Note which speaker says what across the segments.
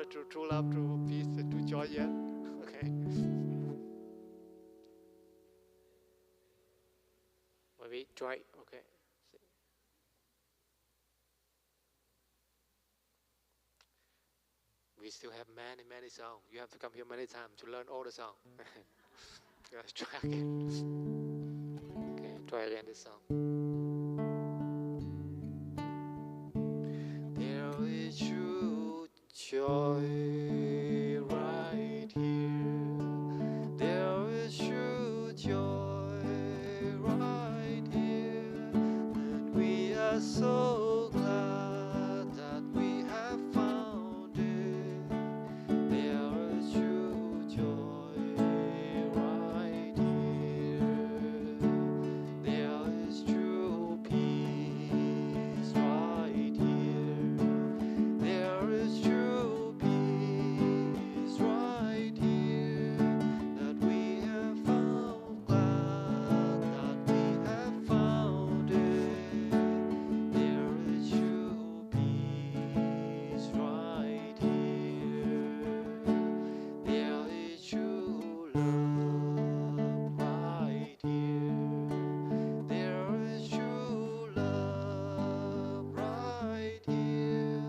Speaker 1: true love, true peace, true joy yet. Okay. Maybe try. Okay. We still have many songs. You have to come here many times to learn all the songs. Let's try again. Okay, try again this song. There is true joy right here. There is true joy right here. And we are so glad that we have found it. There is true joy right here. There is true peace right here. There is true peace right here that we have found. Glad that we have found it. There is true peace right here. There is true love right here. There is true love right here.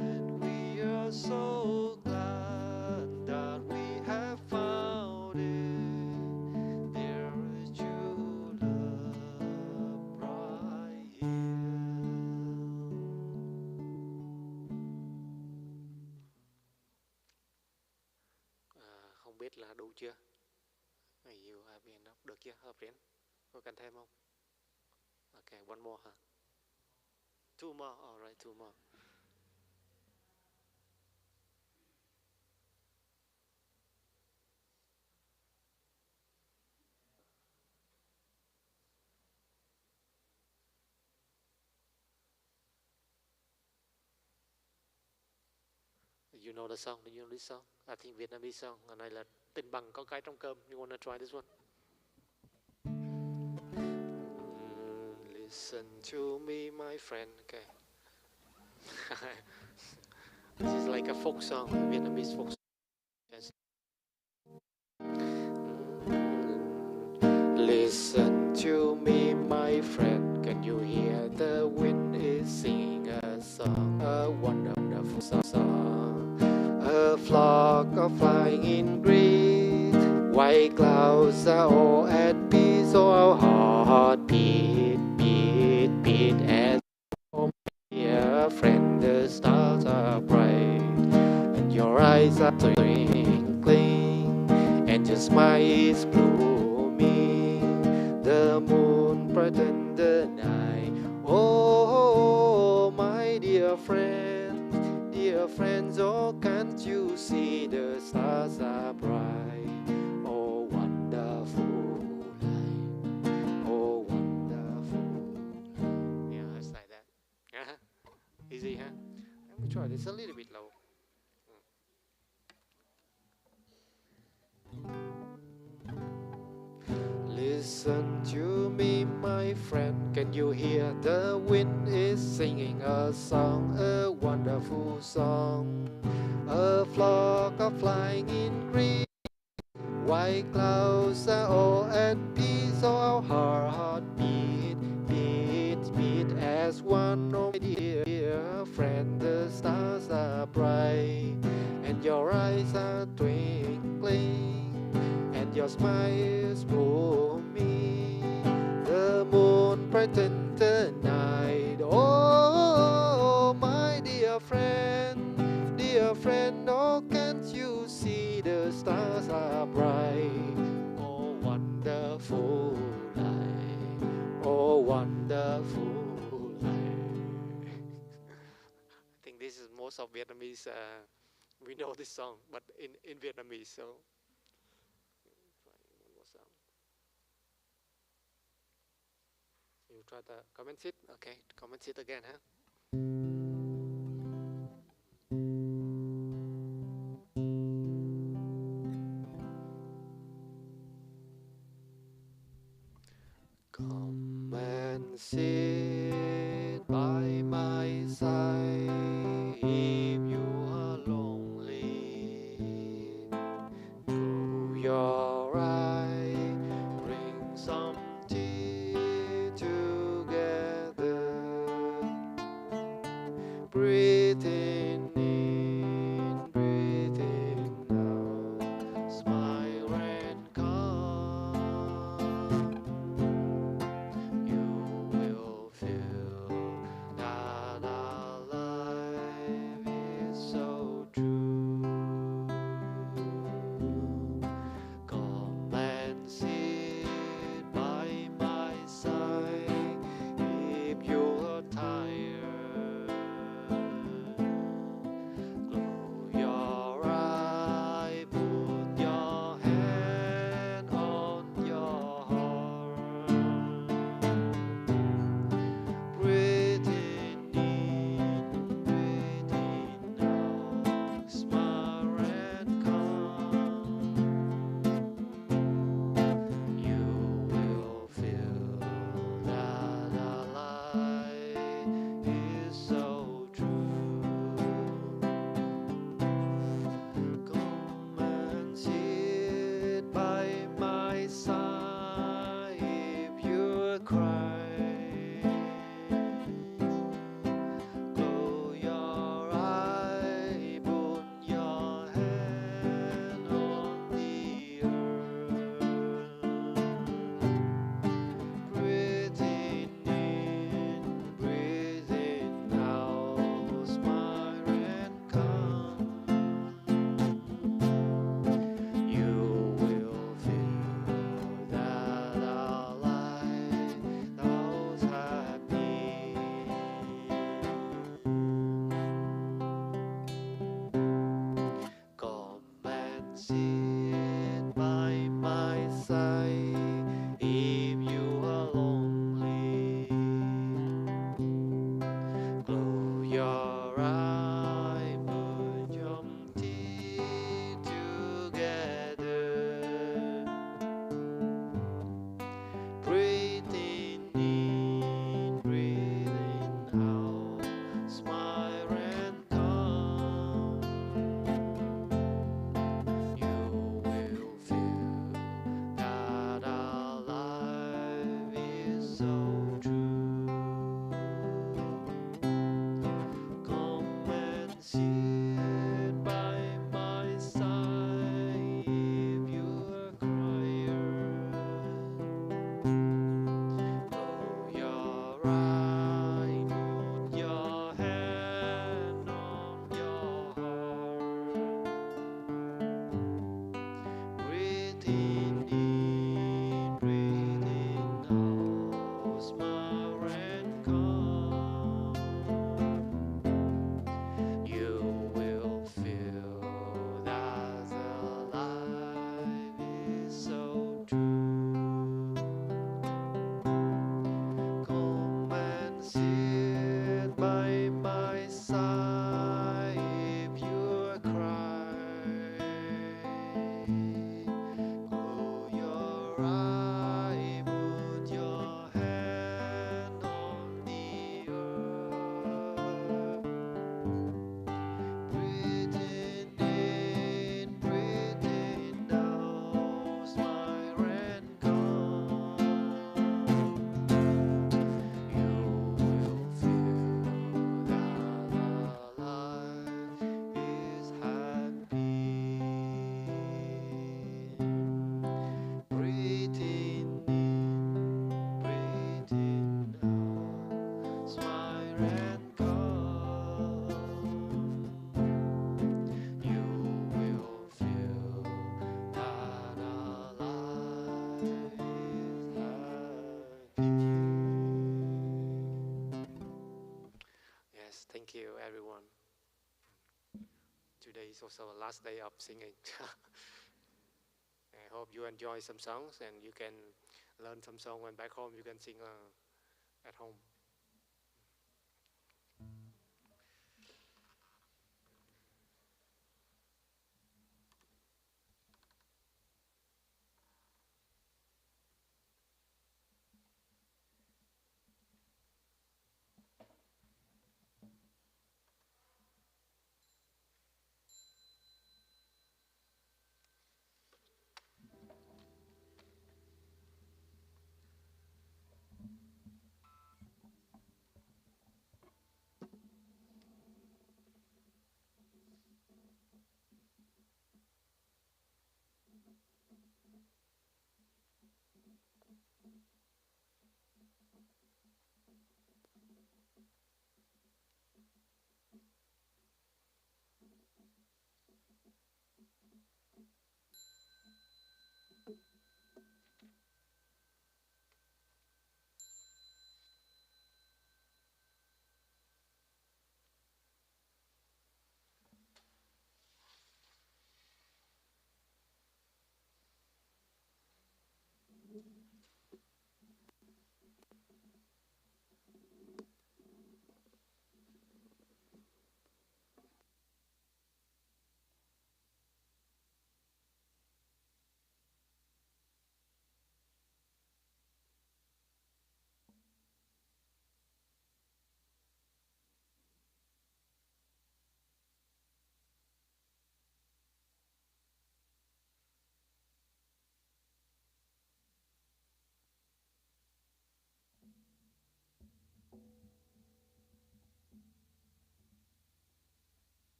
Speaker 1: And we are so glad that we have found it. There is true love right here. Không biết là đủ chưa? You have enough. Được chưa? Hợp Triển? Có cần thêm không? Okay, one more hả? Two more. Alright, two more. You know the song? Do you know this song? I think Vietnamese song. Cái này là Tình bằng có cái trong cơm. You wanna try this one? Listen to me, my friend. Okay. This is like a folk song, Vietnamese folk song. Yes. Listen to me, my friend. Can you hear the wind is singing a song, a wonderful song? A flock of flying in green, white clouds are all at peace. So our heart beat, beat, beat as home. Dear friend, the stars are bright, and your eyes are twinkling, and your smile is blooming. The moon brightens the night. Oh, my dear friends, oh, can't you see the stars are bright? Oh, wonderful light. Oh, wonderful light. Yeah, it's like that. Easy, huh? Let me try this a little bit low. Listen to me, my friend. Can you hear the wind is singing a song, a wonderful song? A flock of flying in green, white clouds are all at peace. So our heart beat, beat, beat as one. Oh, my dear friend, the stars are bright, and your eyes are twinkling, and your smile is blooming. The moon brightens the night. Oh, my dear friend, oh, can't you see the stars are bright? Oh, wonderful light. Oh, wonderful light. I think this is most of Vietnamese. We know this song, but in Vietnamese, so. You try to comment it. Okay, comment it again, huh? Come and sit by my side if you are lonely. Breathing in, breathing out. Smile and calm. You will feel that our life is so true. Come and sit by my side if you're tired. Close your eye, put your hand on your heart. Breathing in, breathing out. Smile and calm. You will feel that our life is so true. Come and sit by my side if you're crying. Close your eye, put your hand on the earth. Breathing in, breathing out. Smile and calm. You will feel that our life knows happy. Come and sit by my side if you are lonely. Close your eye, put your teeth together. Breathing in, breathing out. Smile and calm. You will feel that our life is so true. Come and sit by my side if you're crying. Close your eye, put your hand on your heart. Breathing in, breathing out. Smile and calm. You will feel that the life is so true. Come and sit by my side if you're crying. Close your eye, put your hand on the earth. Breathing in, breathing out. Smile and calm. You will feel that our life is happy. Breathing in, breathing out. Smile and calm. You will feel that our life is happy. Yes, thank you, everyone. Today is also the last day of singing. I hope you enjoy some songs and you can learn some song when back home you can sing at home.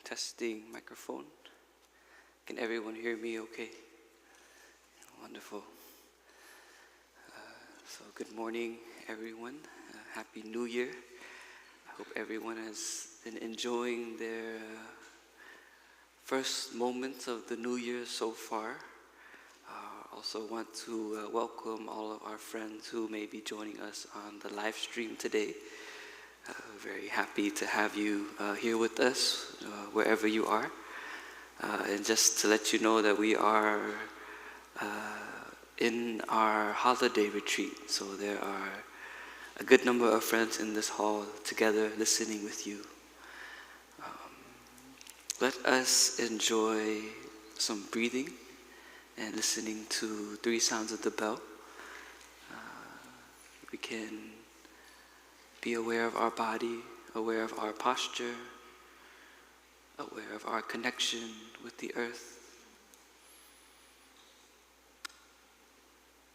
Speaker 2: Testing microphone. Can everyone hear me okay? Wonderful. So good morning, everyone. Happy New Year. I hope everyone has been enjoying their first moments of the New Year so far. Also want to welcome all of our friends who may be joining us on the live stream today. Very happy to have you here with us, wherever you are. And just to let you know that we are in our holiday retreat. So there are a good number of friends in this hall together listening with you. Let us enjoy some breathing and listening to 3 sounds of the bell. We can be aware of our body, aware of our posture, aware of our connection with the earth.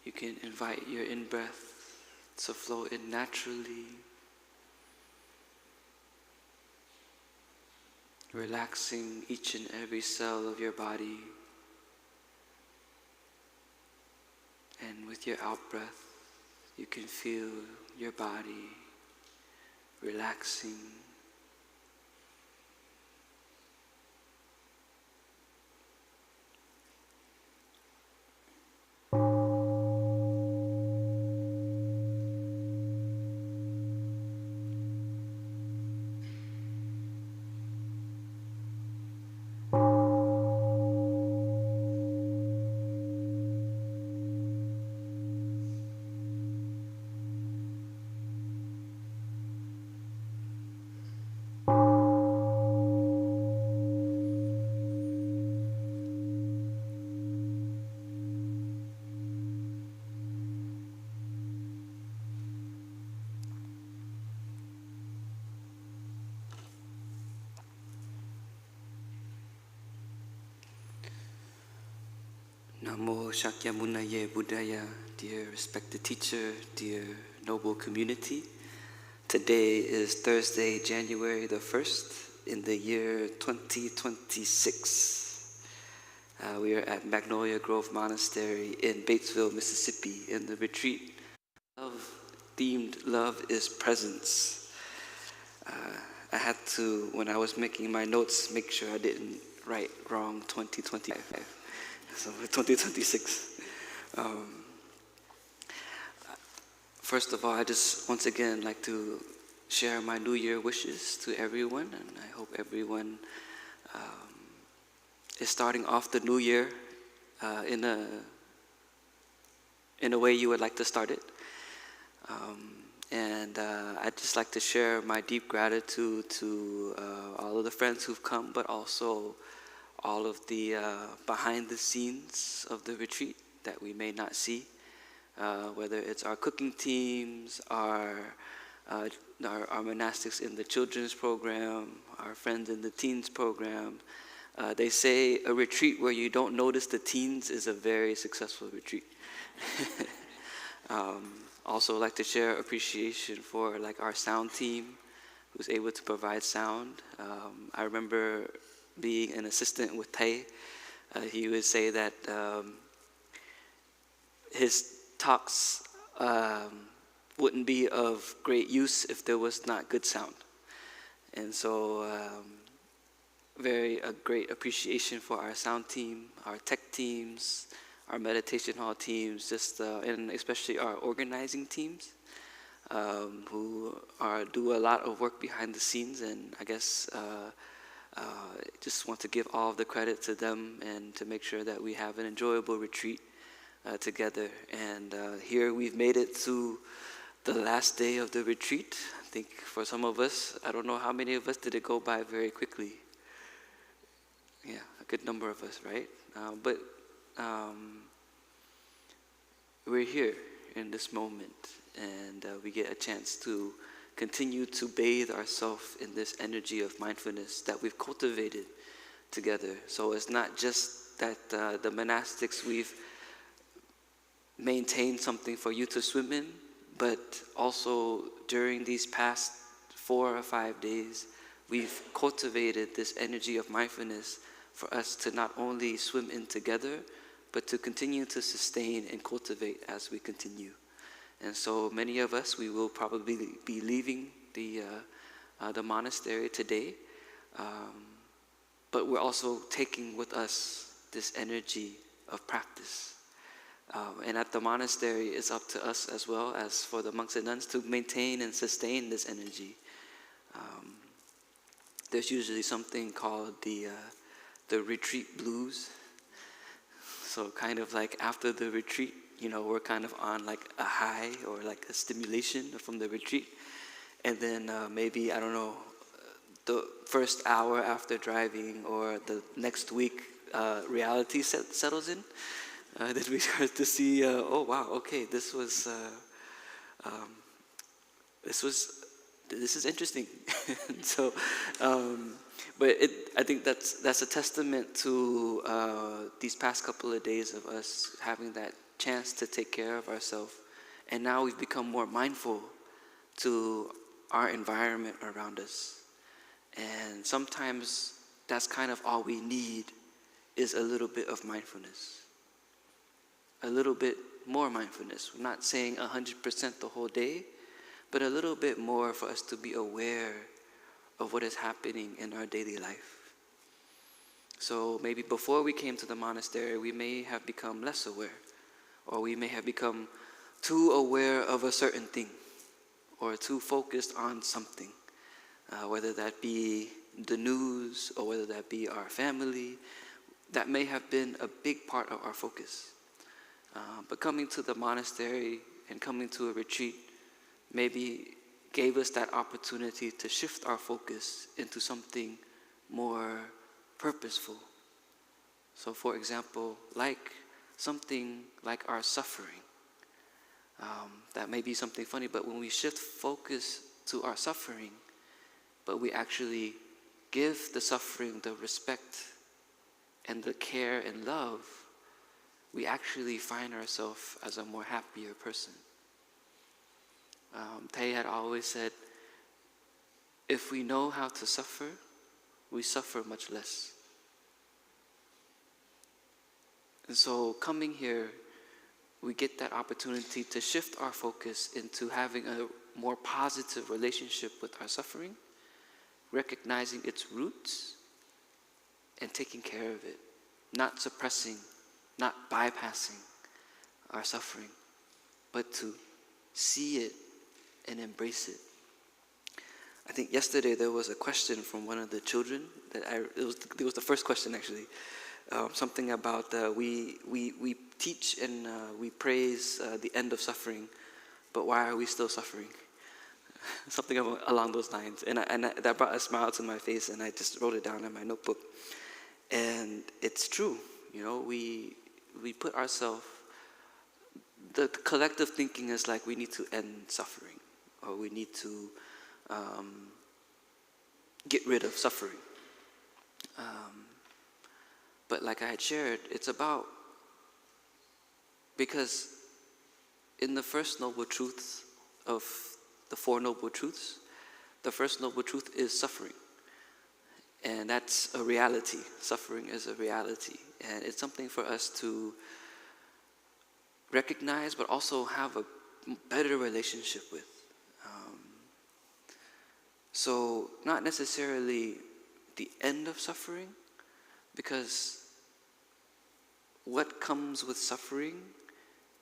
Speaker 2: You can invite your in-breath to flow in naturally, relaxing each and every cell of your body. And with your out-breath, you can feel your body relaxing. Namo Shakyamunaye Buddhaya, dear respected teacher, dear noble community. Today is Thursday, January the 1st in the year 2026. We are at Magnolia Grove Monastery in Batesville, Mississippi in the retreat themed Love is Presence. I had to, when I was making my notes, make sure I didn't write wrong 2025. So 2026. First of all, I just once again like to share my New Year wishes to everyone, and I hope everyone is starting off the New Year in a way you would like to start it. And I'd just like to share my deep gratitude to all of the friends who've come, but also all of the behind the scenes of the retreat that we may not see, whether it's our cooking teams, our monastics in the children's program, our friends in the teens program. They say a retreat where you don't notice the teens is a very successful retreat. Also like to share appreciation for like our sound team who's able to provide sound. I remember being an assistant with Tay, he would say that his talks wouldn't be of great use if there was not good sound. And so a great appreciation for our sound team, our tech teams, our meditation hall teams, and especially our organizing teams, who do a lot of work behind the scenes. And I guess just want to give all of the credit to them and to make sure that we have an enjoyable retreat together. And here we've made it to the last day of the retreat. I think for some of us, I don't know how many of us did it go by very quickly. Yeah, a good number of us, right? But we're here in this moment, and we get a chance to continue to bathe ourselves in this energy of mindfulness that we've cultivated together. So it's not just that the monastics, we've maintained something for you to swim in, but also during these past 4 or 5 days, we've cultivated this energy of mindfulness for us to not only swim in together, but to continue to sustain and cultivate as we continue. And so many of us, we will probably be leaving the monastery today, but we're also taking with us this energy of practice. And at the monastery, it's up to us as well as for the monks and nuns to maintain and sustain this energy. There's usually something called the retreat blues. So kind of like after the retreat, we're kind of on like a high or like a stimulation from the retreat. And then maybe, I don't know, the first hour after driving or the next week, reality settles in. Then we start to see, oh wow, okay, this is interesting. So, but I think that's a testament to these past couple of days of us having that chance to take care of ourselves, and now we've become more mindful to our environment around us. And sometimes that's kind of all we need is a little bit of mindfulness, a little bit more mindfulness. We're not saying 100% the whole day, but a little bit more for us to be aware of what is happening in our daily life. So maybe before we came to the monastery, we may have become less aware, or we may have become too aware of a certain thing, or too focused on something, whether that be the news, or whether that be our family. That may have been a big part of our focus. But coming to the monastery and coming to a retreat maybe gave us that opportunity to shift our focus into something more purposeful. So for example, like something like our suffering. That may be something funny, but when we shift focus to our suffering, but we actually give the suffering the respect and the care and love, we actually find ourselves as a more happier person. Tay had always said, if we know how to suffer, we suffer much less. And so coming here, we get that opportunity to shift our focus into having a more positive relationship with our suffering, recognizing its roots, and taking care of it, not suppressing, not bypassing our suffering, but to see it and embrace it. I think yesterday there was a question from one of the children it was the first question actually. Something about we teach and we praise the end of suffering, but why are we still suffering? Something along those lines, and that brought a smile to my face, and I just wrote it down in my notebook. And it's true, we put ourselves. The collective thinking is like we need to end suffering, or we need to get rid of suffering. But like I had shared, it's about, because in the first noble truth of the Four Noble Truths, the first noble truth is suffering. And that's a reality. Suffering is a reality. And it's something for us to recognize, but also have a better relationship with. So not necessarily the end of suffering, because what comes with suffering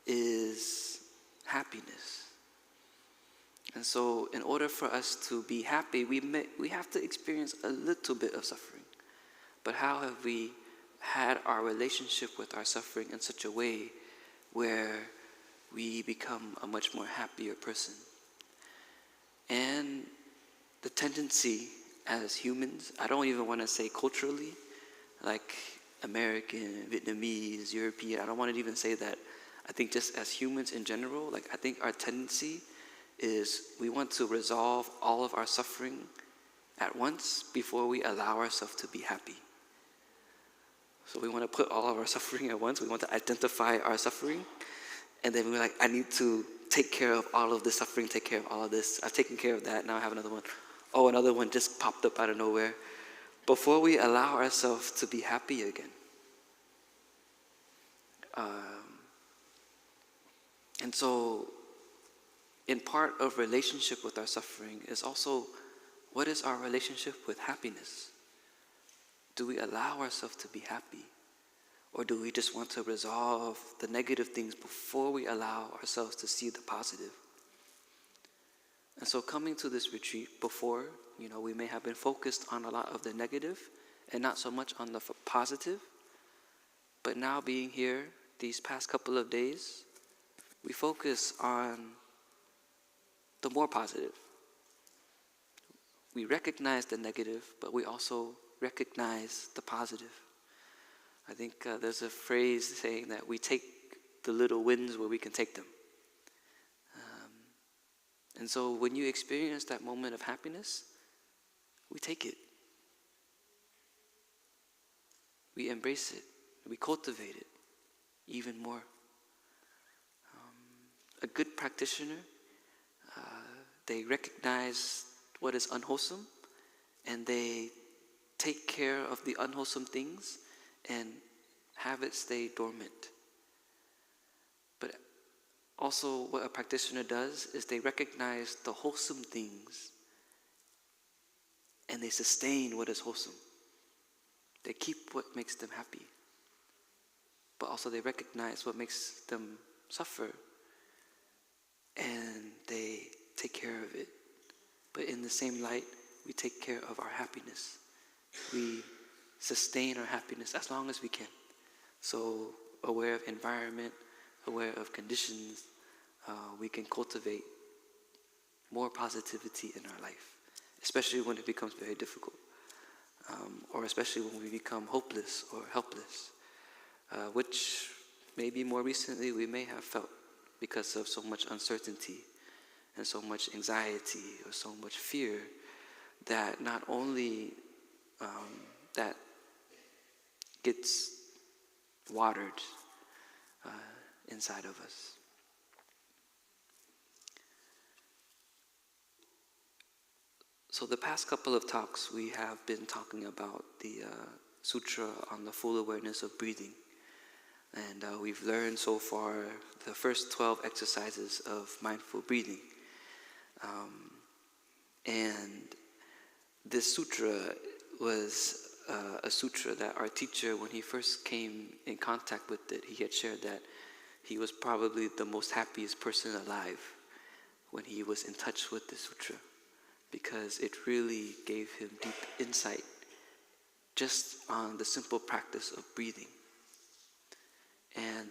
Speaker 2: is happiness. And so in order for us to be happy, we have to experience a little bit of suffering. But how have we had our relationship with our suffering in such a way where we become a much more happier person? And the tendency as humans, I don't even want to say culturally, like American, Vietnamese, European, I don't want to even say that. I think just as humans in general, I think our tendency is we want to resolve all of our suffering at once before we allow ourselves to be happy. So we want to put all of our suffering at once. We want to identify our suffering. And then we're like, I need to take care of all of this suffering, take care of all of this. I've taken care of that, now I have another one. Oh, another one just popped up out of nowhere. Before we allow ourselves to be happy again. And so, in part of relationship with our suffering is also, what is our relationship with happiness? Do we allow ourselves to be happy? Or do we just want to resolve the negative things before we allow ourselves to see the positive? And so coming to this retreat before, we may have been focused on a lot of the negative and not so much on the positive. But now being here these past couple of days, we focus on the more positive. We recognize the negative, but we also recognize the positive. I think there's a phrase saying that we take the little wins where we can take them. And so when you experience that moment of happiness, we take it. We embrace it. We cultivate it even more. A good practitioner, they recognize what is unwholesome, and they take care of the unwholesome things and have it stay dormant. But also what a practitioner does is they recognize the wholesome things and they sustain what is wholesome. They keep what makes them happy. But also they recognize what makes them suffer and they take care of it. But in the same light, we take care of our happiness. We sustain our happiness as long as we can. So aware of environment, aware of conditions, we can cultivate more positivity in our life, especially when it becomes very difficult, or especially when we become hopeless or helpless, which maybe more recently we may have felt because of so much uncertainty and so much anxiety or so much fear that not only that gets watered inside of us. So the past couple of talks we have been talking about the sutra on the full awareness of breathing. And we've learned so far the first 12 exercises of mindful breathing. And this sutra was a sutra that our teacher, when he first came in contact with it, he had shared that he was probably the most happiest person alive when he was in touch with the sutra, because it really gave him deep insight just on the simple practice of breathing. And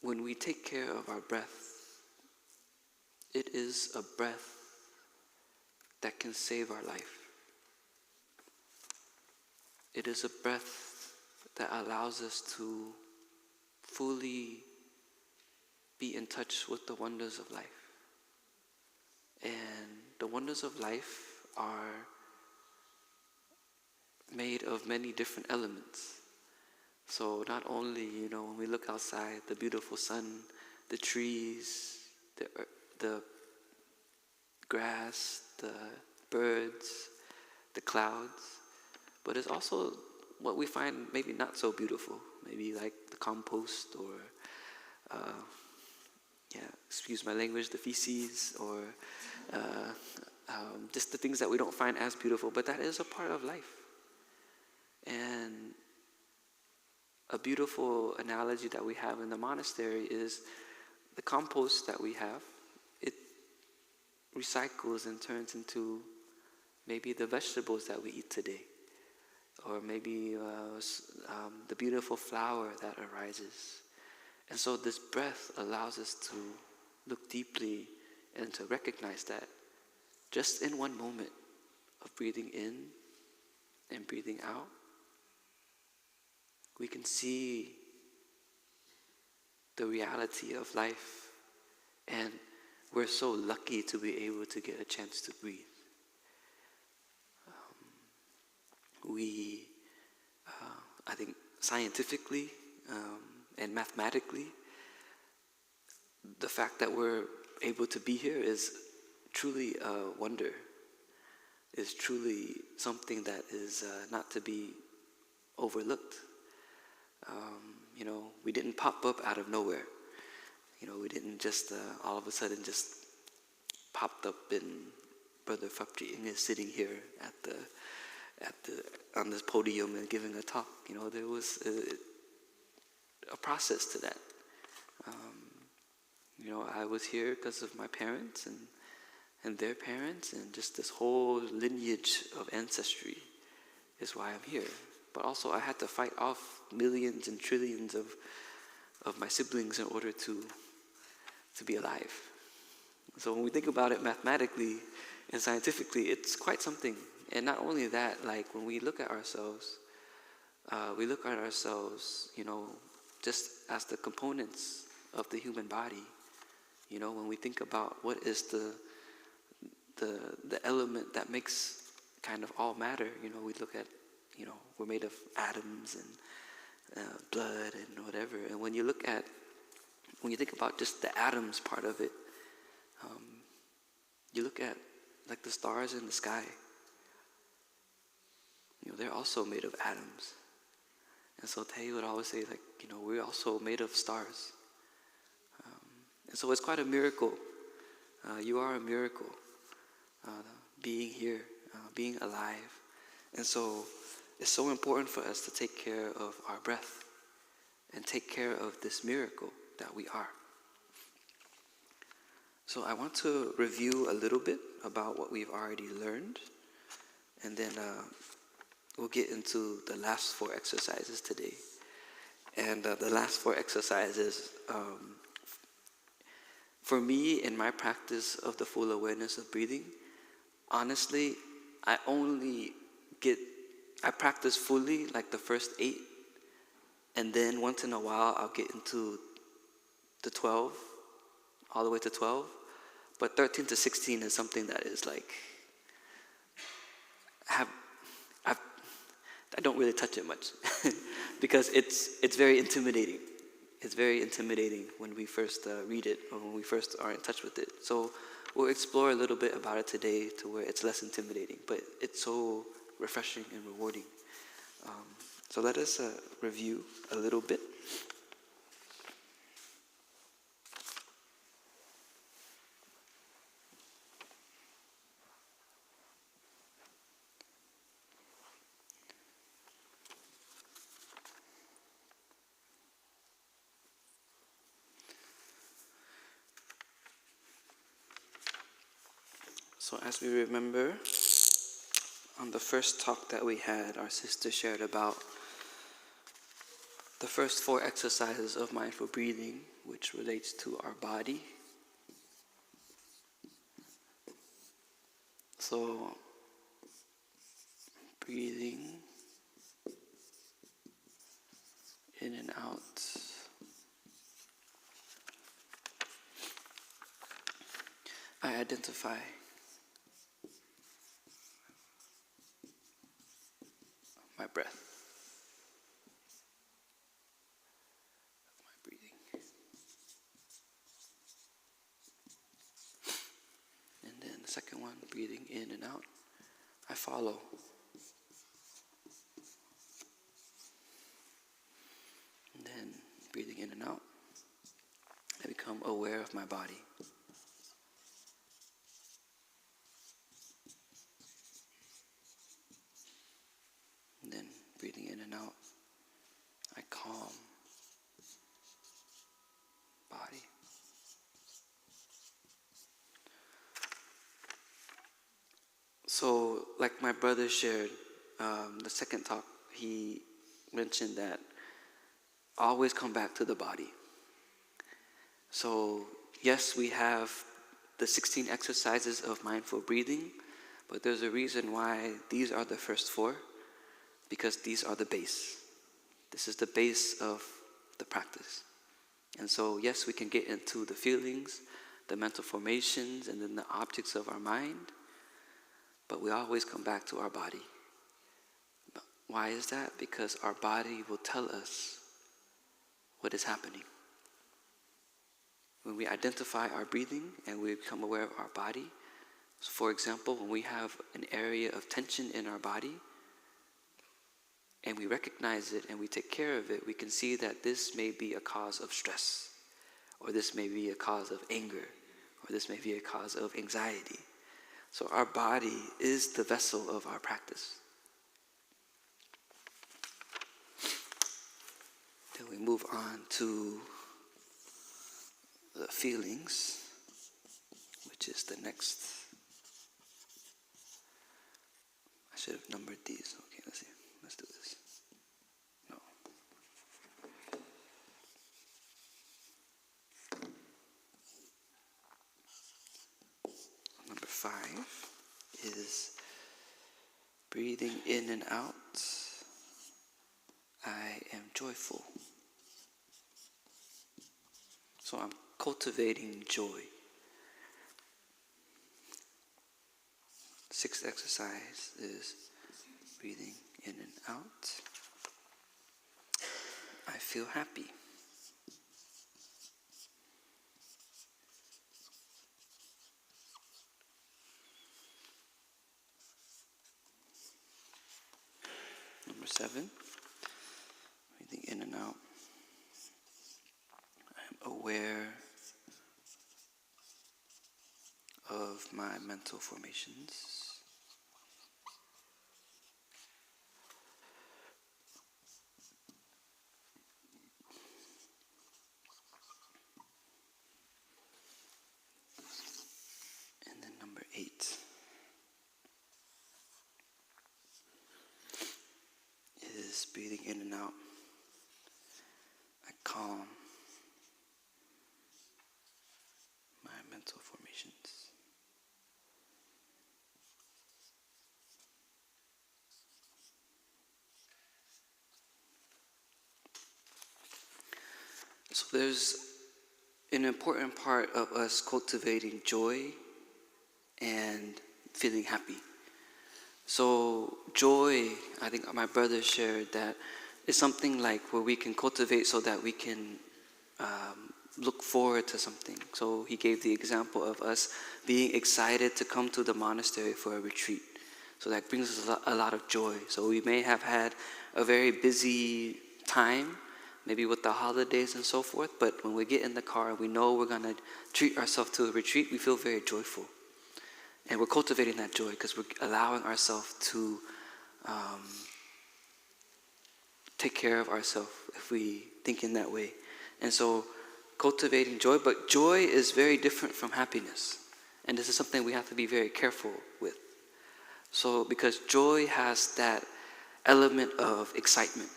Speaker 2: when we take care of our breath, it is a breath that can save our life. It is a breath that allows us to fully be in touch with the wonders of life. And the wonders of life are made of many different elements. So not only, when we look outside, the beautiful sun, the trees, the grass, the birds, the clouds, but it's also what we find maybe not so beautiful, maybe like the compost or, excuse my language, the feces, or just the things that we don't find as beautiful, but that is a part of life. And a beautiful analogy that we have in the monastery is the compost that we have. It recycles and turns into maybe the vegetables that we eat today, or maybe the beautiful flower that arises. And so this breath allows us to look deeply and to recognize that just in one moment of breathing in and breathing out, we can see the reality of life, and we're so lucky to be able to get a chance to breathe. I think scientifically and mathematically, the fact that we're able to be here is truly a wonder, is truly something that is not to be overlooked. We didn't pop up out of nowhere. We didn't just all of a sudden just popped up in Brother Fapji is sitting here on this podium and giving a talk. There was a process to that. I was here because of my parents and their parents, and just this whole lineage of ancestry is why I'm here. But also I had to fight off millions and trillions of my siblings in order to be alive. So when we think about it mathematically and scientifically, it's quite something. And not only that, like when we look at ourselves, just as the components of the human body. When we think about what is the element that makes kind of all matter, we look at, we're made of atoms and blood and whatever. And when you think about just the atoms part of it, you look at like the stars in the sky. They're also made of atoms. And so Tay would always say, like, we're also made of stars. And so it's quite a miracle. You are a miracle, being here, being alive. And so it's so important for us to take care of our breath and take care of this miracle that we are. So I want to review a little bit about what we've already learned, and then we'll get into the last 4 exercises today. And the last 4 exercises, for me, in my practice of the full awareness of breathing, honestly, I practice fully like the first 8, and then once in a while I'll get into the 12, all the way to 12. But 13 to 16 is something that is like, I don't really touch it much because it's very intimidating. It's very intimidating when we first read it or when we first are in touch with it. So we'll explore a little bit about it today to where it's less intimidating, but it's so refreshing and rewarding. So let us review a little bit. So as we remember, on the first talk that we had, our sister shared about the first 4 exercises of mindful breathing, which relates to our body. So, breathing in and out. I identify my breath, my breathing. And then the second one, breathing in and out, I follow. And then breathing in and out, I become aware of my body. And then breathing in and out, I calm body. So, like my brother shared, the second talk, he mentioned that always come back to the body. So, yes, we have the 16 exercises of mindful breathing, but there's a reason why these are the first 4, because these are the base. This is the base of the practice. And so, yes, we can get into the feelings, the mental formations, and then the objects of our mind, but we always come back to our body. Why is that? Because our body will tell us what is happening. when we identify our breathing and we become aware of our body. So for example, when we have an area of tension in our body and we recognize it and we take care of it, we can see that this may be a cause of stress, or this may be a cause of anger, or this may be a cause of anxiety. So our body is the vessel of our practice. Then we move on to the feelings, which is the next. I should have numbered these. Okay, let's see. Let's do this. No. Number 5 is breathing in and out. I am joyful. So I'm cultivating joy. 6th exercise is breathing in and out. I feel happy. Number 7, breathing in and out. I am aware of my mental formations. And then number 8 is breathing in and out. I calm my mental formations. So there's an important part of us cultivating joy and feeling happy. So joy, I think my brother shared that, is something like where we can cultivate so that we can look forward to something. So he gave the example of us being excited to come to the monastery for a retreat. So that brings us a lot of joy. So we may have had a very busy time, maybe with the holidays and so forth, but when we get in the car and we know we're going to treat ourselves to a retreat, we feel very joyful. And we're cultivating that joy because we're allowing ourselves to take care of ourselves if we think in that way. And so cultivating joy, but joy is very different from happiness. And this is something we have to be very careful with. So because joy has that element of excitement.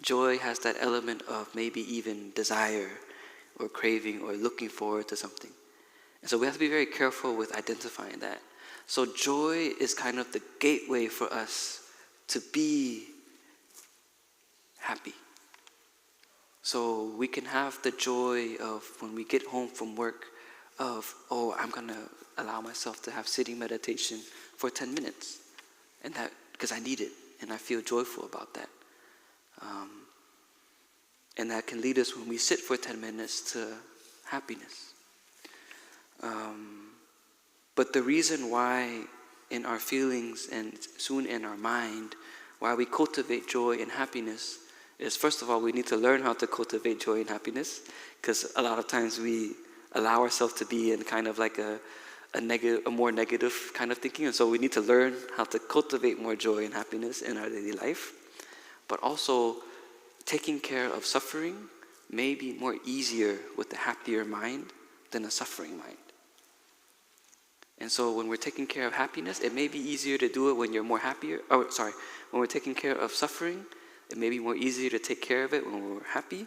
Speaker 2: Joy has that element of maybe even desire or craving or looking forward to something. And so we have to be very careful with identifying that. So joy is kind of the gateway for us to be happy. So we can have the joy of when we get home from work of, oh, I'm going to allow myself to have sitting meditation for 10 minutes. And that, because I need it and I feel joyful about that. And that can lead us when we sit for 10 minutes to happiness. But the reason why in our feelings and soon in our mind, why we cultivate joy and happiness is, first of all, we need to learn how to cultivate joy and happiness, because a lot of times we allow ourselves to be in kind of like a more negative kind of thinking. And so we need to learn how to cultivate more joy and happiness in our daily life. But also, taking care of suffering may be more easier with a happier mind than a suffering mind. And so when we're taking care of happiness, it may be easier to do it when you're more happier. When we're taking care of suffering, it may be more easier to take care of it when we're happy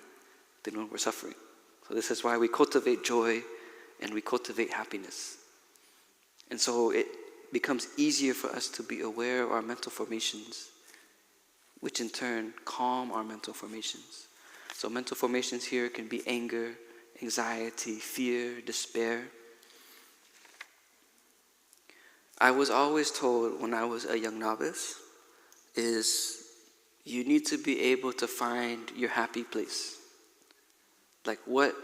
Speaker 2: than when we're suffering. So this is why we cultivate joy and we cultivate happiness. And so it becomes easier for us to be aware of our mental formations, which in turn calm our mental formations. So mental formations here can be anger, anxiety, fear, despair. I was always told when I was a young novice is you need to be able to find your happy place. Like what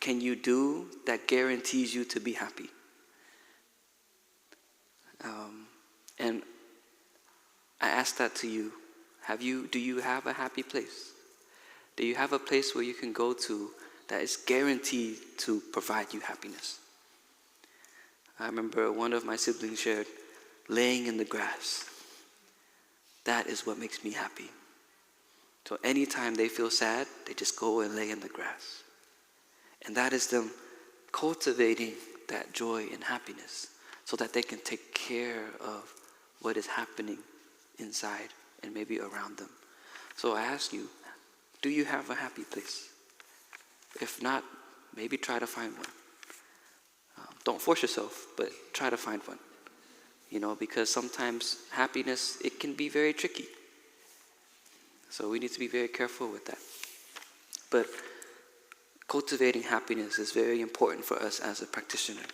Speaker 2: can you do that guarantees you to be happy? And I ask that to you. Do you have a happy place? Do you have a place where you can go to that is guaranteed to provide you happiness? I remember one of my siblings shared, laying in the grass. That is what makes me happy. So anytime they feel sad, they just go and lay in the grass. And that is them cultivating that joy and happiness so that they can take care of what is happening inside and maybe around them. So I ask you, do you have a happy place? If not, maybe try to find one. Don't force yourself, but try to find one. Because sometimes happiness, it can be very tricky. So we need to be very careful with that. But cultivating happiness is very important for us as a practitioner.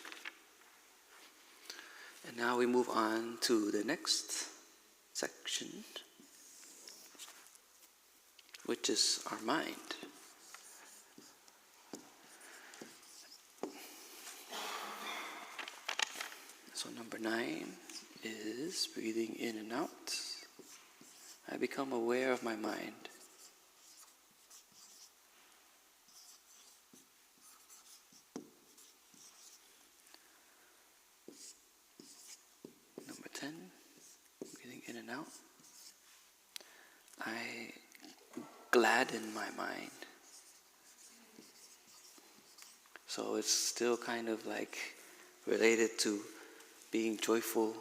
Speaker 2: And now we move on to the next section, which is our mind. So number 9 is breathing in and out. I become aware of my mind. Number 10, breathing in and out. I gladden my mind. So it's still kind of like related to being joyful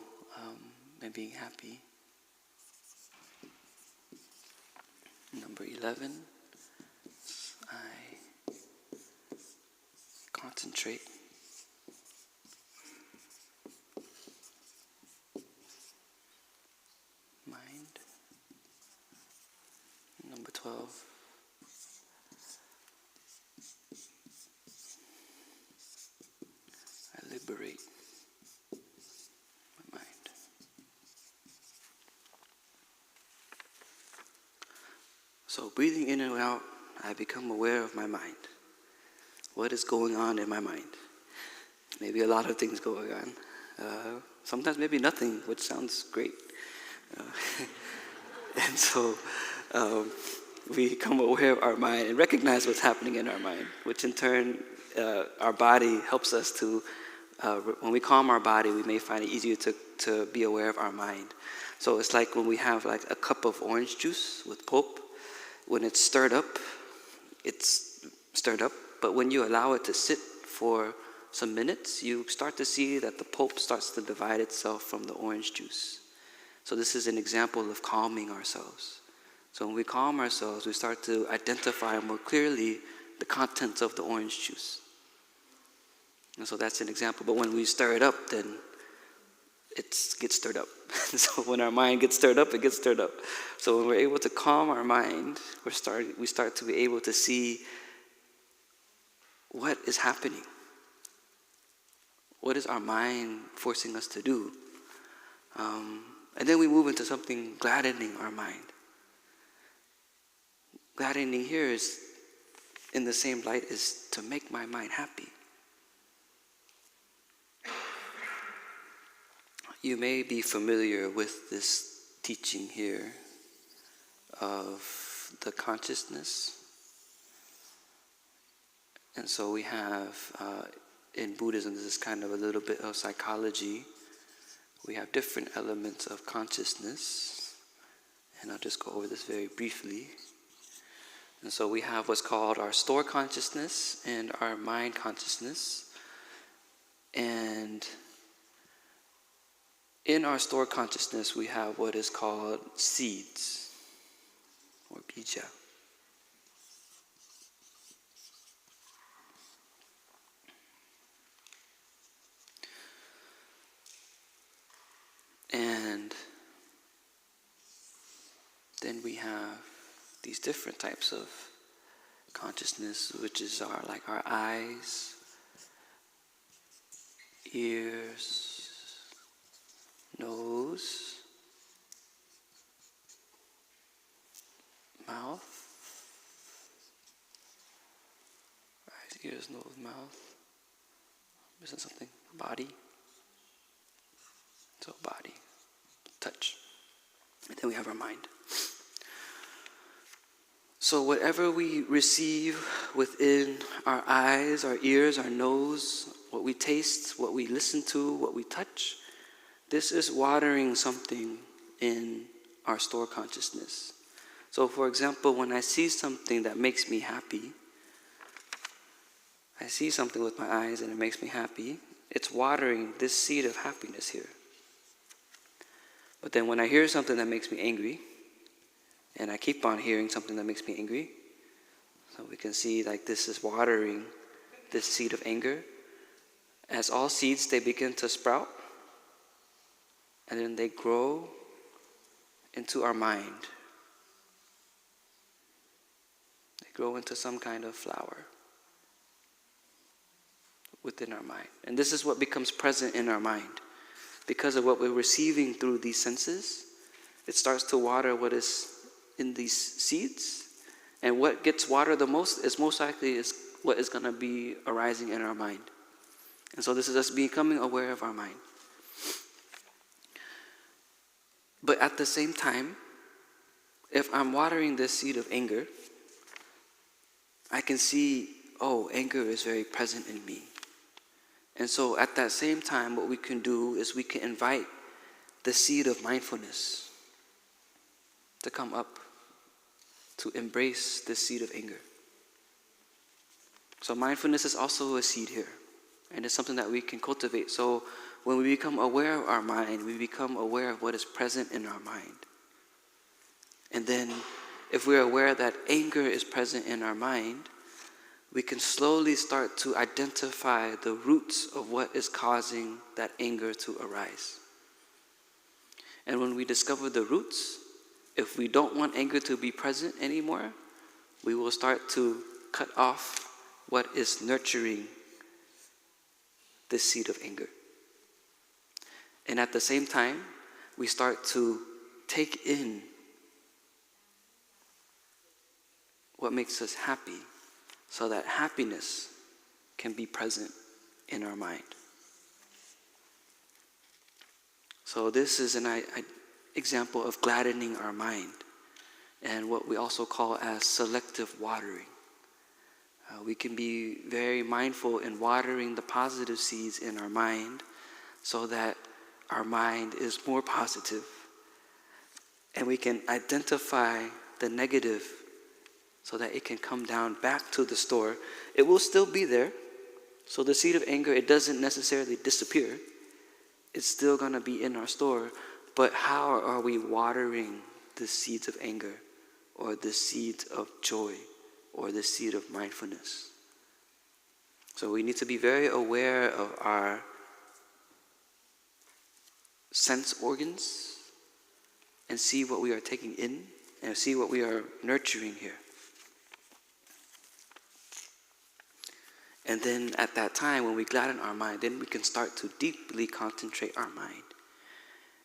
Speaker 2: and being happy. Number 11, I concentrate. Mind. Number 12, I liberate my mind. So breathing in and out, I become aware of my mind. What is going on in my mind? Maybe a lot of things going on. Sometimes maybe nothing, which sounds great. And so we become aware of our mind and recognize what's happening in our mind, which in turn, our body helps us to, when we calm our body, we may find it easier to be aware of our mind. So it's like when we have like a cup of orange juice with pulp. When it's stirred up, but when you allow it to sit for some minutes, you start to see that the pulp starts to divide itself from the orange juice. So this is an example of calming ourselves. So when we calm ourselves, we start to identify more clearly the contents of the orange juice. And so that's an example. But when we stir it up, then it gets stirred up. So when our mind gets stirred up, it gets stirred up. So when we're able to calm our mind, we start to be able to see what is happening. What is our mind forcing us to do? And then we move into something gladdening our mind. Gladdening here is in the same light as to make my mind happy. You may be familiar with this teaching here of the consciousness. And so we have, in Buddhism, this is kind of a little bit of psychology. We have different elements of consciousness. And I'll just go over this very briefly. And so we have what's called our store consciousness and our mind consciousness. And in our store consciousness, we have what is called seeds, or bija. And then we have these different types of consciousness, which is our eyes, ears, nose, mouth, Ears, nose, mouth. Missing something? Body. So body, touch. And then we have our mind. So whatever we receive within our eyes, our ears, our nose, what we taste, what we listen to, what we touch, this is watering something in our store consciousness. So for example, when I see something that makes me happy, I see something with my eyes and it makes me happy, it's watering this seed of happiness here. But then when I hear something that makes me angry, and I keep on hearing something that makes me angry, so we can see like this is watering this seed of anger. As all seeds, they begin to sprout, and then they grow into our mind. They grow into some kind of flower within our mind. And this is what becomes present in our mind. Because of what we're receiving through these senses, it starts to water what is in these seeds. And what gets watered the most is most likely is what is going to be arising in our mind. And so this is us becoming aware of our mind. But at the same time, if I'm watering this seed of anger, I can see, oh, anger is very present in me. And so at that same time, what we can do is we can invite the seed of mindfulness to come up, to embrace this seed of anger. So mindfulness is also a seed here, and it's something that we can cultivate. So when we become aware of our mind, we become aware of what is present in our mind. And then if we're aware that anger is present in our mind, we can slowly start to identify the roots of what is causing that anger to arise. And when we discover the roots, if we don't want anger to be present anymore, we will start to cut off what is nurturing this seed of anger. And at the same time, we start to take in what makes us happy, so that happiness can be present in our mind. So this is an example of gladdening our mind, and what we also call as selective watering. We can be very mindful in watering the positive seeds in our mind so that our mind is more positive, and we can identify the negative so that it can come down back to the store. It will still be there. So the seed of anger, it doesn't necessarily disappear. It's still going to be in our store. But how are we watering the seeds of anger, or the seeds of joy, or the seed of mindfulness? So we need to be very aware of our sense organs and see what we are taking in and see what we are nurturing here. And then at that time, when we gladden our mind, then we can start to deeply concentrate our mind.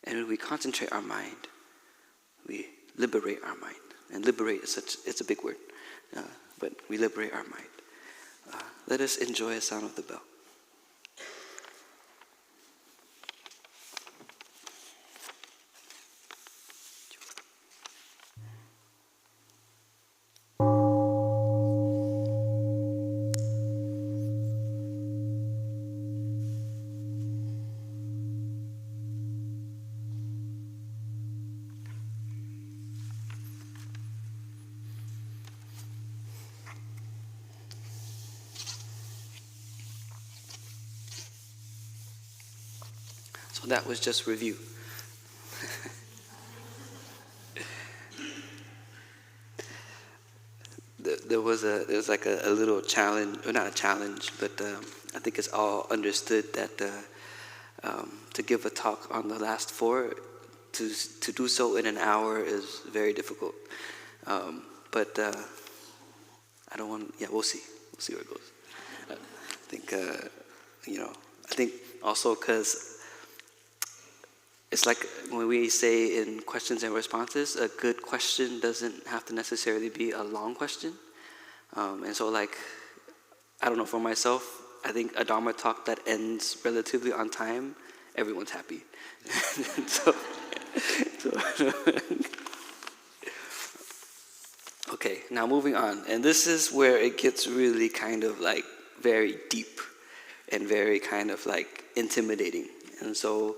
Speaker 2: And when we concentrate our mind, we liberate our mind. And liberate is it's a big word, but we liberate our mind. Let us enjoy the sound of the bell. So that was just review. There was like a little challenge, or not a challenge, but I think it's all understood that to give a talk on the last four, to do so in an hour is very difficult. But I don't want. Yeah, we'll see. We'll see where it goes. I think I think also because it's like when we say in questions and responses, a good question doesn't have to necessarily be a long question. And so like I don't know, for myself, I think a Dharma talk that ends relatively on time, everyone's happy. so, so okay, now moving on. And this is where it gets really kind of like very deep and very kind of like intimidating. And so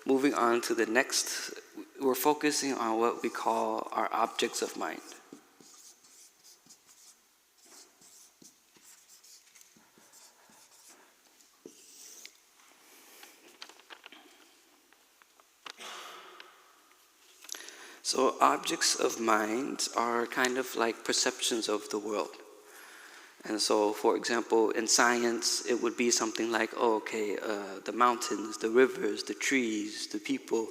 Speaker 2: moving on to the next, we're focusing on what we call our objects of mind. So objects of mind are kind of like perceptions of the world. And so, for example, in science, it would be something like, oh, okay, the mountains, the rivers, the trees, the people,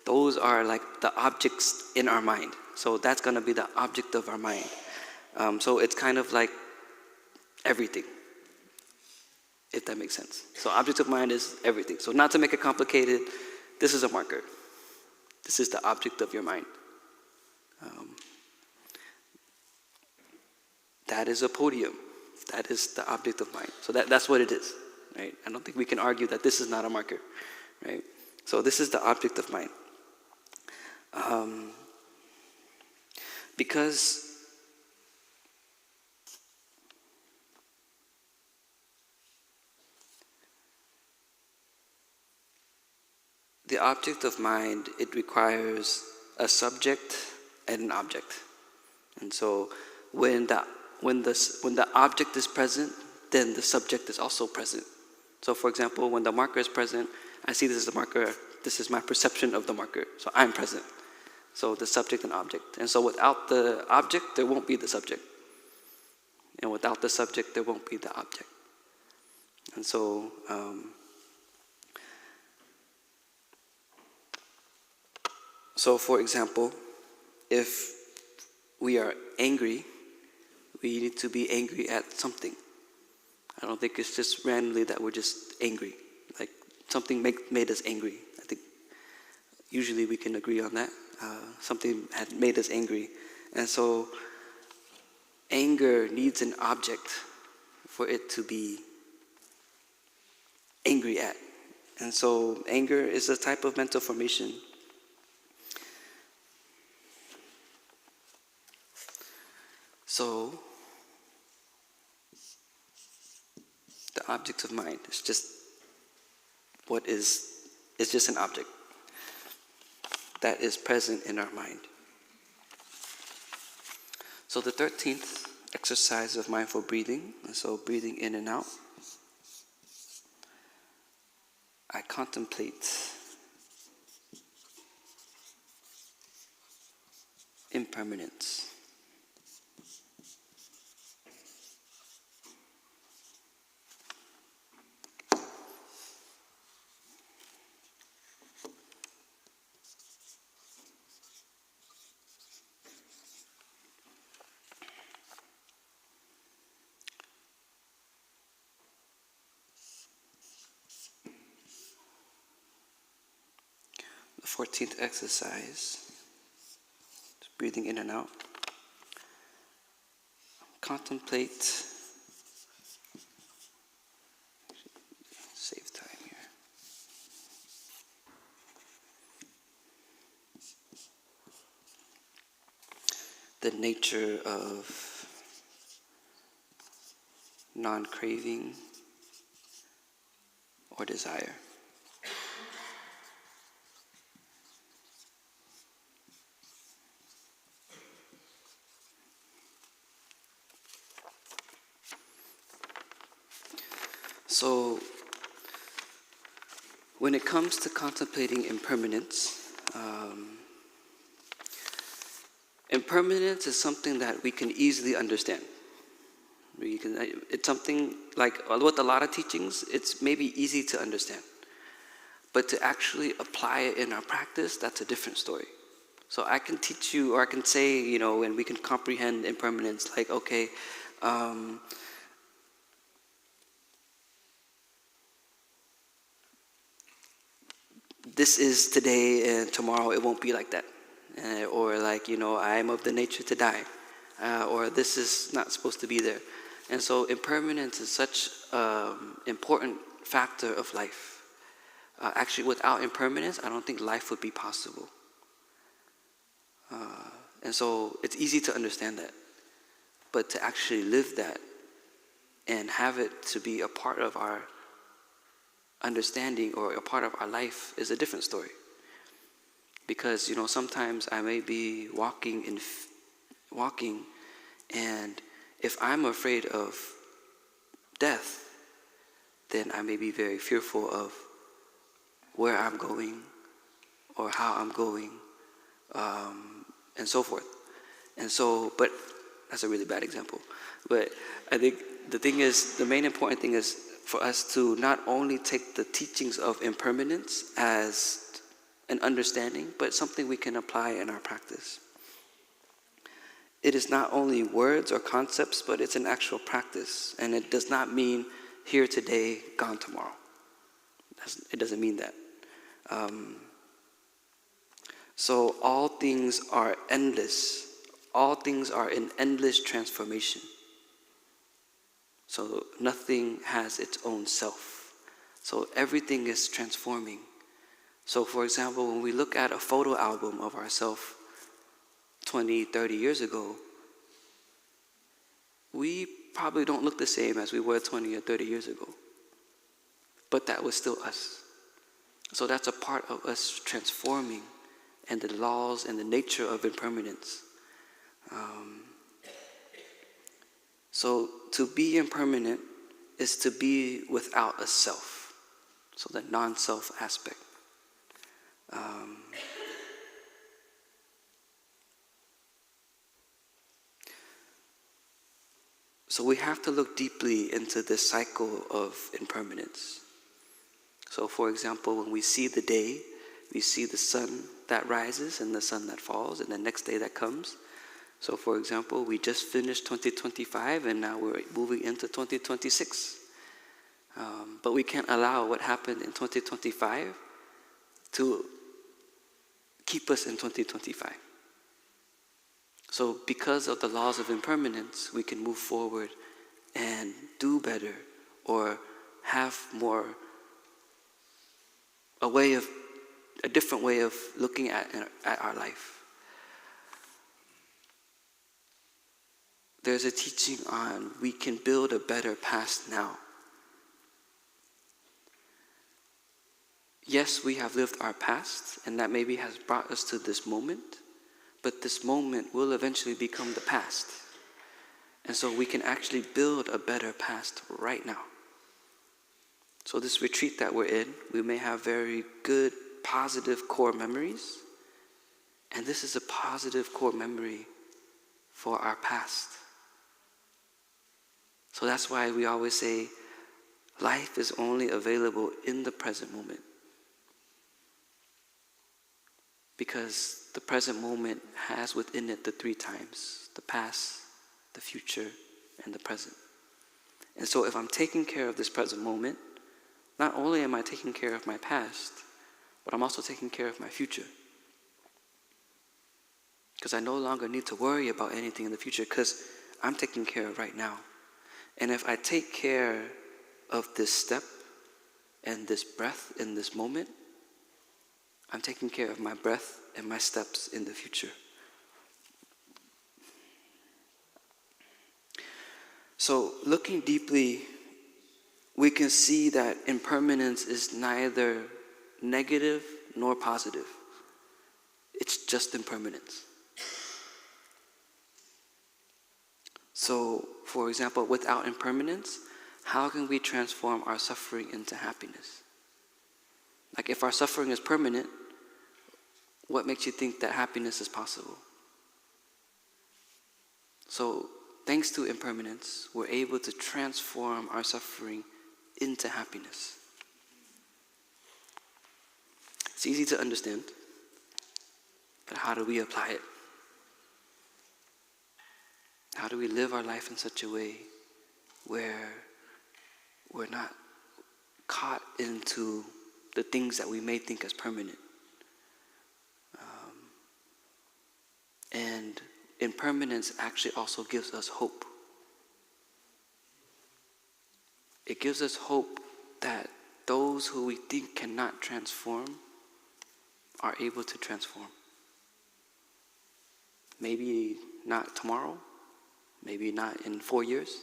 Speaker 2: those are like the objects in our mind. So that's going to be the object of our mind. So it's kind of like everything, if that makes sense. So object of mind is everything. So not to make it complicated, this is a marker. This is the object of your mind. That is a podium. That is the object of mind. So that's what it is, right? I don't think we can argue that this is not a marker, right? So this is the object of mind. Because the object of mind, it requires a subject and an object. And so when the object is present, then the subject is also present. So for example, when the marker is present, I see this as a marker, this is my perception of the marker, so I'm present. So the subject and object. And so without the object, there won't be the subject. And without the subject, there won't be the object. And so, for example, if we are angry, we need to be angry at something. I don't think it's just randomly that we're just angry. Like something made us angry. I think usually we can agree on that. Something had made us angry. And so anger needs an object for it to be angry at. And so anger is a type of mental formation. So the object of mind is just it's just an object that is present in our mind. So the 13th exercise of mindful breathing, and so breathing in and out, I contemplate impermanence. The 14th exercise, breathing in and out. Contemplate, save time here. The nature of non-craving or desire. So, when it comes to contemplating impermanence, impermanence is something that we can easily understand. It's something like with a lot of teachings, it's maybe easy to understand. But to actually apply it in our practice, that's a different story. So I can teach you, or I can say, and we can comprehend impermanence, like, okay, this is today and tomorrow it won't be like that. Or like, I am of the nature to die. Or this is not supposed to be there. And so impermanence is such an important factor of life. Actually, without impermanence, I don't think life would be possible. And so it's easy to understand that. But to actually live that and have it to be a part of our understanding or a part of our life is a different story. Because, sometimes I may be walking, and if I'm afraid of death, then I may be very fearful of where I'm going or how I'm going, and so forth. And so, but that's a really bad example. But I think the main important thing is for us to not only take the teachings of impermanence as an understanding, but something we can apply in our practice. It is not only words or concepts, but it's an actual practice. And it does not mean here today, gone tomorrow. It doesn't mean that. So all things are endless. All things are in endless transformation. So nothing has its own self. So everything is transforming. So for example, when we look at a photo album of ourselves 20, 30 years ago, we probably don't look the same as we were 20 or 30 years ago. But that was still us. So that's a part of us transforming and the laws and the nature of impermanence. So to be impermanent is to be without a self. So the non-self aspect. So we have to look deeply into this cycle of impermanence. So for example, when we see the day, we see the sun that rises and the sun that falls and the next day that comes. So for example, we just finished 2025 and now we're moving into 2026. But we can't allow what happened in 2025 to keep us in 2025. So because of the laws of impermanence, we can move forward and do better or have more, a different way of looking at our life. There's a teaching on we can build a better past now. Yes, we have lived our past, and that maybe has brought us to this moment, but this moment will eventually become the past. And so we can actually build a better past right now. So this retreat that we're in, we may have very good, positive core memories, and this is a positive core memory for our past. So that's why we always say, life is only available in the present moment. Because the present moment has within it the three times: the past, the future, and the present. And so if I'm taking care of this present moment, not only am I taking care of my past, but I'm also taking care of my future. Because I no longer need to worry about anything in the future because I'm taking care of right now. And if I take care of this step and this breath in this moment, I'm taking care of my breath and my steps in the future. So looking deeply, we can see that impermanence is neither negative nor positive. It's just impermanence. So, for example, without impermanence, how can we transform our suffering into happiness? Like if our suffering is permanent, what makes you think that happiness is possible? So, thanks to impermanence, we're able to transform our suffering into happiness. It's easy to understand, but how do we apply it? How do we live our life in such a way where we're not caught into the things that we may think as permanent? And impermanence actually also gives us hope. it gives us hope that those who we think cannot transform are able to transform. Maybe not tomorrow, maybe not in 4 years,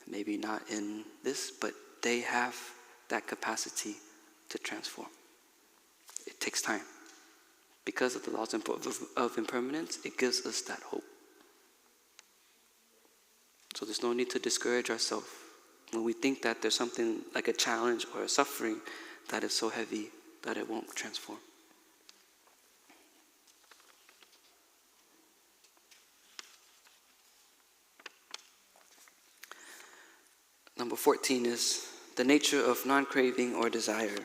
Speaker 2: maybe not in this, but they have that capacity to transform. It takes time. Because of the laws of impermanence, it gives us that hope. So there's no need to discourage ourselves when we think that there's something like a challenge or a suffering that is so heavy that it won't transform. Number 14 is the nature of non-craving or desire.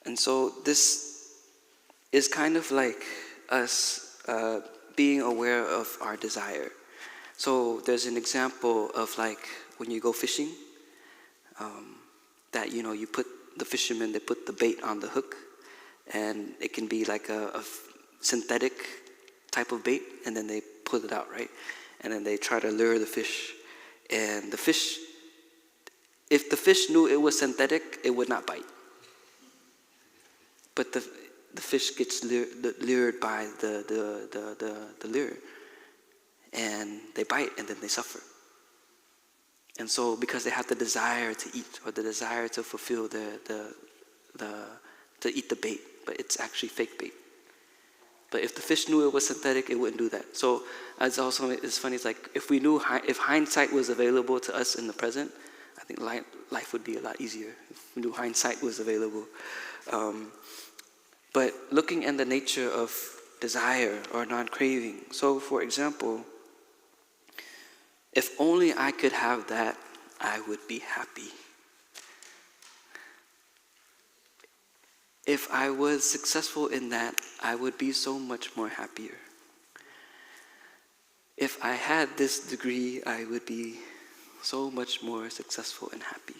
Speaker 2: And so this is kind of like us being aware of our desire. So there's an example of like when you go fishing, that you put the fishermen, they put the bait on the hook, and it can be like a synthetic type of bait, and then they put it out, right? And then they try to lure the fish, and the fish, if the fish knew it was synthetic, it would not bite. But the fish gets lured by the lure, and they bite, and then they suffer. And so because they have the desire to eat, or the desire to fulfill to eat the bait, but it's actually fake bait. But if the fish knew it was synthetic, it wouldn't do that. So it's funny, it's like if hindsight was available to us in the present, I think life would be a lot easier if we knew hindsight was available. But looking at the nature of desire or non-craving. So for example, if only I could have that, I would be happy. If I was successful in that, I would be so much more happier. If I had this degree, I would be so much more successful and happy.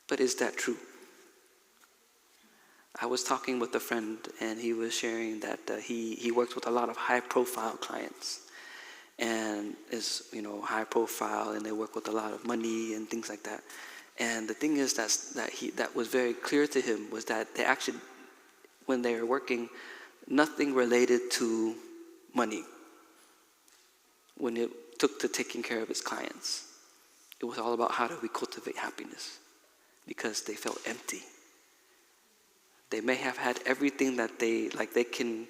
Speaker 2: But is that true? I was talking with a friend, and he was sharing that he works with a lot of high-profile clients, and is high profile, and they work with a lot of money and things like that. And the thing is that was very clear to him was that they actually, when they were working, nothing related to money. When it took to taking care of his clients, it was all about how do we cultivate happiness, because they felt empty. They may have had everything that they can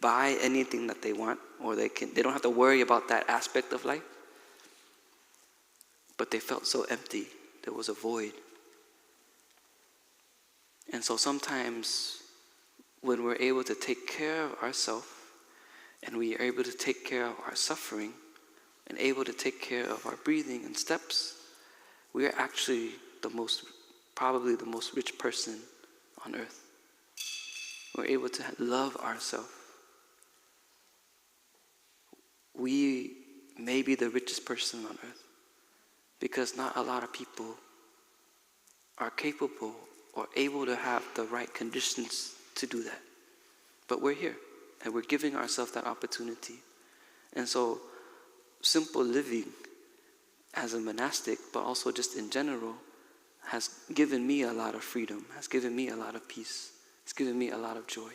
Speaker 2: buy anything that they want, or they don't have to worry about that aspect of life. But they felt so empty. There was a void. And so sometimes when we're able to take care of ourselves, and we are able to take care of our suffering, and able to take care of our breathing and steps, we are actually probably the most rich person on earth. We're able to love ourselves. We may be the richest person on earth, because not a lot of people are capable or able to have the right conditions to do that. But we're here, and we're giving ourselves that opportunity. And so simple living as a monastic, but also just in general, has given me a lot of freedom, has given me a lot of peace, it's given me a lot of joy.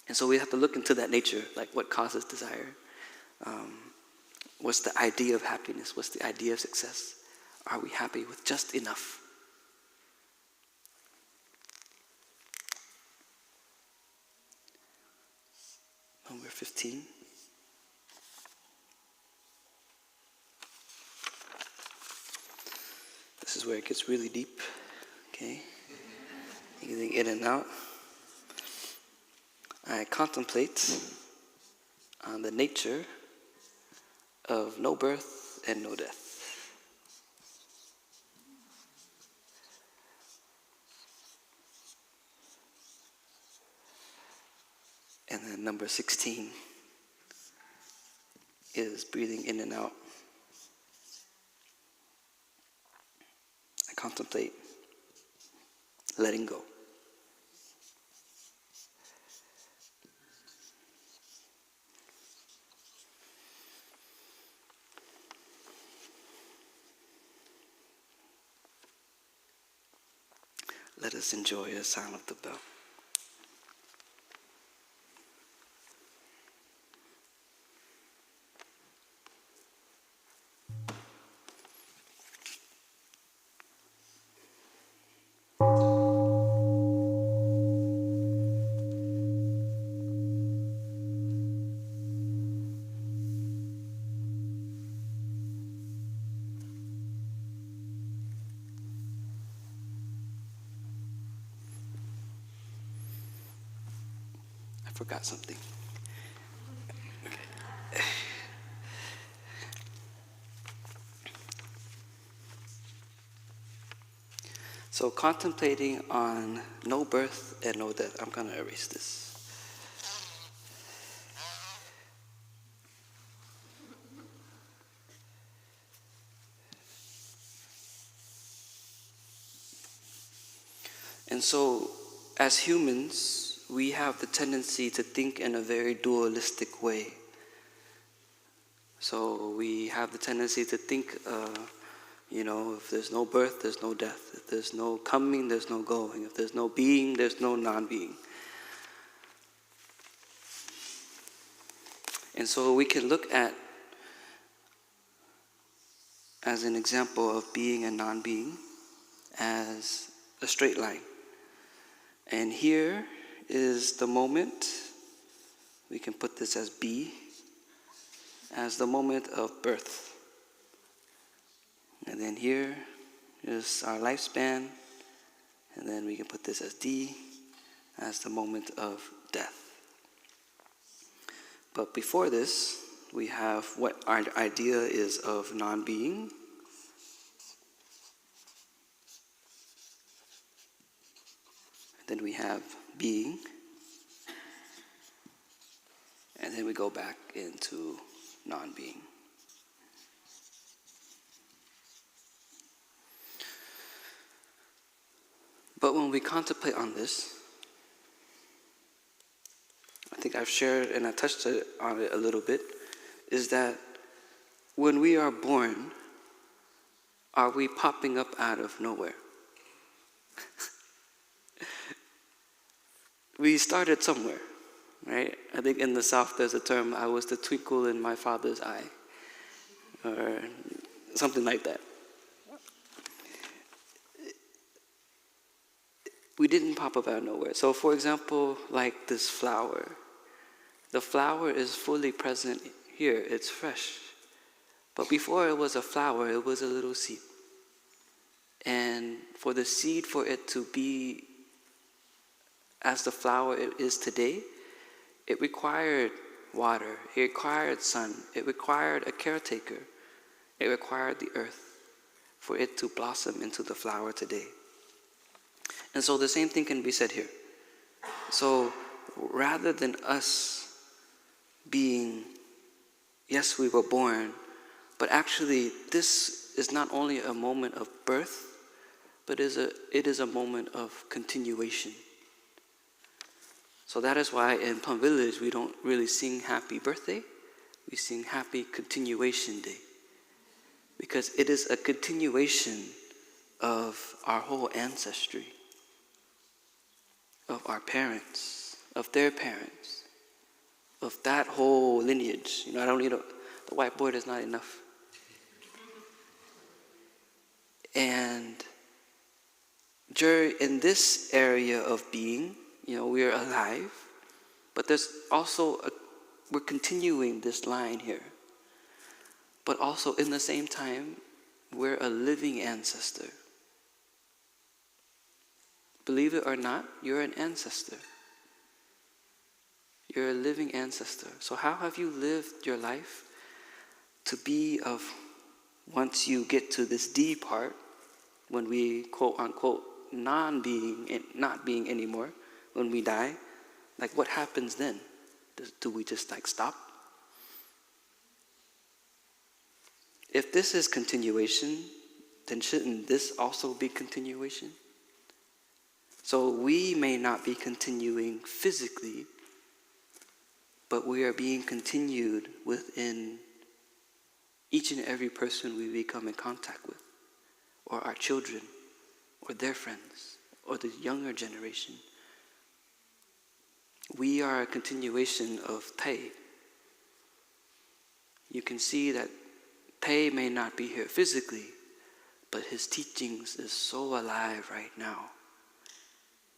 Speaker 2: And so we have to look into that nature, like what causes desire. What's the idea of happiness? What's the idea of success? Are we happy with just enough? Number 15. This is where it gets really deep. Okay? Breathing in and out. I contemplate on the nature of no birth and no death. And then number 16 is breathing in and out. I contemplate letting go. just enjoy the sound of the bell. I forgot something. So contemplating on no birth and no death. I'm going to erase this. And so, as humans, we have the tendency to think in a very dualistic way. So we have the tendency to think, if there's no birth, there's no death. If there's no coming, there's no going. If there's no being, there's no non-being. And so we can look at, as an example of being and non-being, as a straight line. And here is the moment, we can put this as B, as the moment of birth. And then here is our lifespan, and then we can put this as D, as the moment of death. But before this, we have what our idea is of non-being. Then we have being. And then we go back into non-being. But when we contemplate on this, I think I've shared and I touched on it a little bit, is that when we are born, are we popping up out of nowhere? We started somewhere, right? I think in the South there's a term, I was the twinkle in my father's eye, or something like that. We didn't pop up out of nowhere. So for example, like this flower. The flower is fully present here, it's fresh. But before it was a flower, it was a little seed. And for the seed, for it to be as the flower it is today, it required water, it required sun, it required a caretaker, it required the earth for it to blossom into the flower today. And so the same thing can be said here. So rather than us being, yes, we were born, but actually this is not only a moment of birth, but it is a moment of continuation. So that is why in Plum Village we don't really sing happy birthday, we sing happy continuation day. Because it is a continuation of our whole ancestry, of our parents, of their parents, of that whole lineage. I don't need the whiteboard is not enough. And in this area of being, we are alive, but there's also we're continuing this line here. But also in the same time, we're a living ancestor. Believe it or not, you're an ancestor. You're a living ancestor. So how have you lived your life to be of, once you get to this D part, when we quote unquote non-being and not being anymore, when we die, like what happens then? Do we just stop? If this is continuation, then shouldn't this also be continuation? So we may not be continuing physically, but we are being continued within each and every person we become in contact with, or our children, or their friends, or the younger generation. We are a continuation of Tae. You can see that Tae may not be here physically, but his teachings is so alive right now.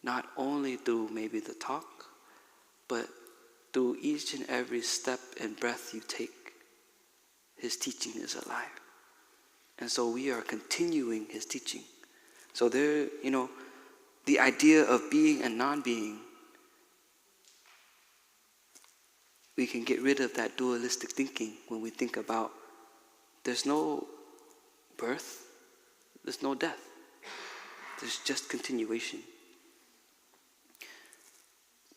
Speaker 2: Not only through maybe the talk, but through each and every step and breath you take, his teaching is alive. And so we are continuing his teaching. So there, the idea of being and non-being, we can get rid of that dualistic thinking when we think about there's no birth, there's no death. There's just continuation.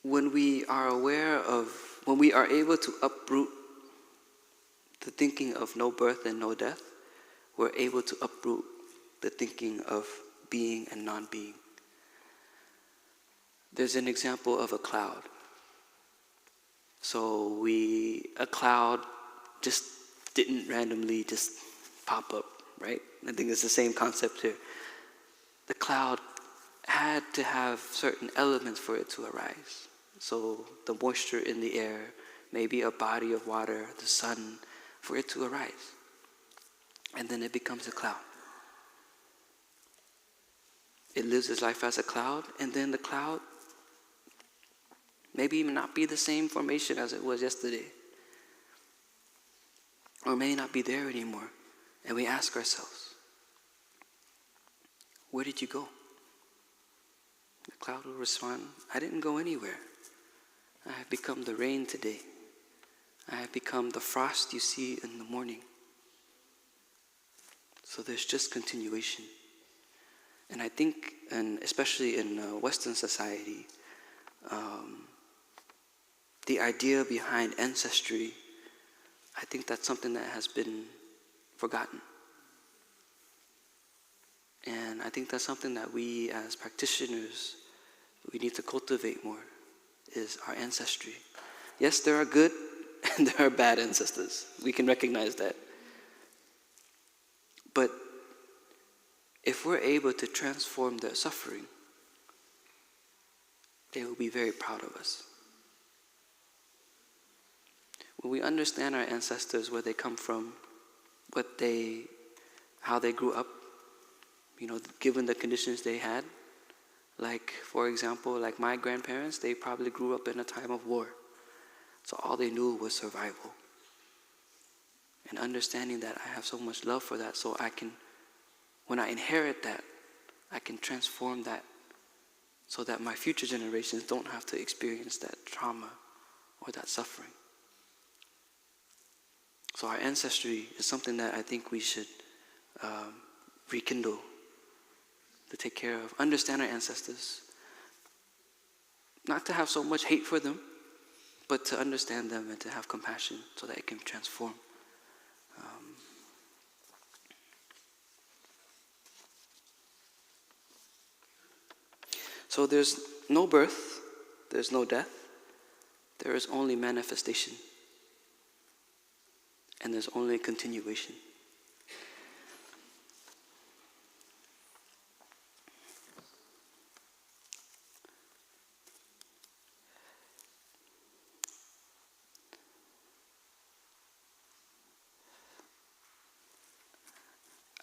Speaker 2: When we are able to uproot the thinking of no birth and no death, we're able to uproot the thinking of being and non-being. There's an example of a cloud. So a cloud just didn't randomly just pop up, right? I think it's the same concept here. The cloud had to have certain elements for it to arise. So the moisture in the air, maybe a body of water, the sun, for it to arise. And then it becomes a cloud. It lives its life as a cloud, and then the cloud maybe not be the same formation as it was yesterday. Or may not be there anymore. And we ask ourselves, where did you go? The cloud will respond, I didn't go anywhere. I have become the rain today. I have become the frost you see in the morning. So there's just continuation. And I think, and especially in Western society, the idea behind ancestry, I think that's something that has been forgotten. And I think that's something that we as practitioners, we need to cultivate more, is our ancestry. Yes, there are good and there are bad ancestors. We can recognize that. But if we're able to transform their suffering, they will be very proud of us. When we understand our ancestors, where they come from, how they grew up, given the conditions they had, like, for example, like my grandparents, they probably grew up in a time of war. So all they knew was survival. And understanding that I have so much love for that, so when I inherit that, I can transform that so that my future generations don't have to experience that trauma or that suffering. So our ancestry is something that I think we should rekindle, to take care of, understand our ancestors. Not to have so much hate for them, but to understand them and to have compassion so that it can transform. So there's no birth, there's no death, there is only manifestation, and there's only continuation.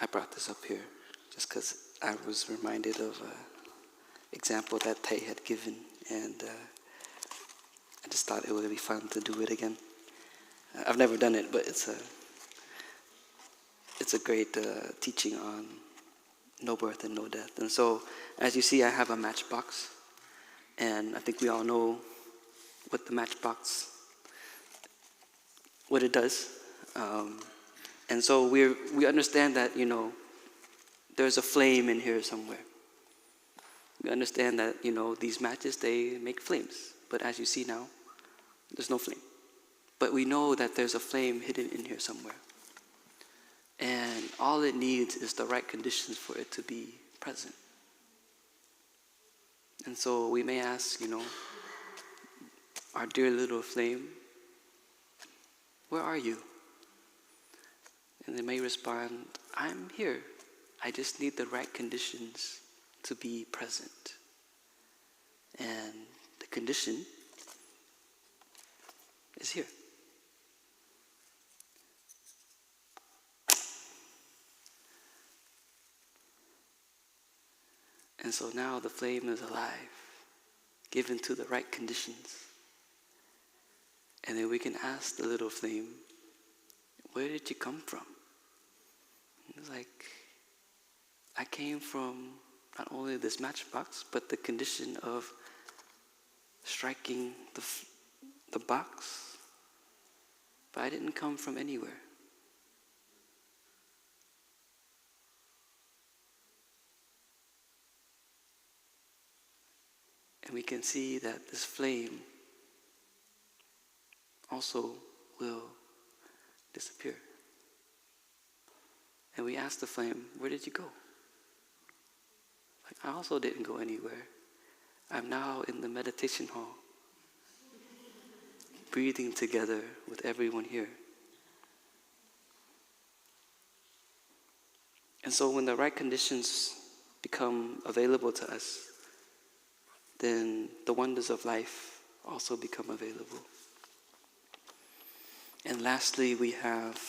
Speaker 2: I brought this up here just because I was reminded of an example that Tae had given, and I just thought it would be fun to do it again. I've never done it, but it's a great teaching on no birth and no death. And so, as you see, I have a matchbox, and I think we all know what the matchbox, what it does. And so we understand that, there's a flame in here somewhere. We understand that, these matches, they make flames. But as you see now, there's no flame. But we know that there's a flame hidden in here somewhere. And all it needs is the right conditions for it to be present. And so we may ask, our dear little flame, where are you? And they may respond, I'm here. I just need the right conditions to be present. condition is here. And so now the flame is alive, given to the right conditions. And then we can ask the little flame, where did you come from? And it's like, I came from not only this matchbox, but the condition of striking the box. But I didn't come from anywhere. And we can see that this flame also will disappear. And we ask the flame, where did you go? Like, I also didn't go anywhere. I'm now in the meditation hall, breathing together with everyone here. And so when the right conditions become available to us, then the wonders of life also become available. And lastly, we have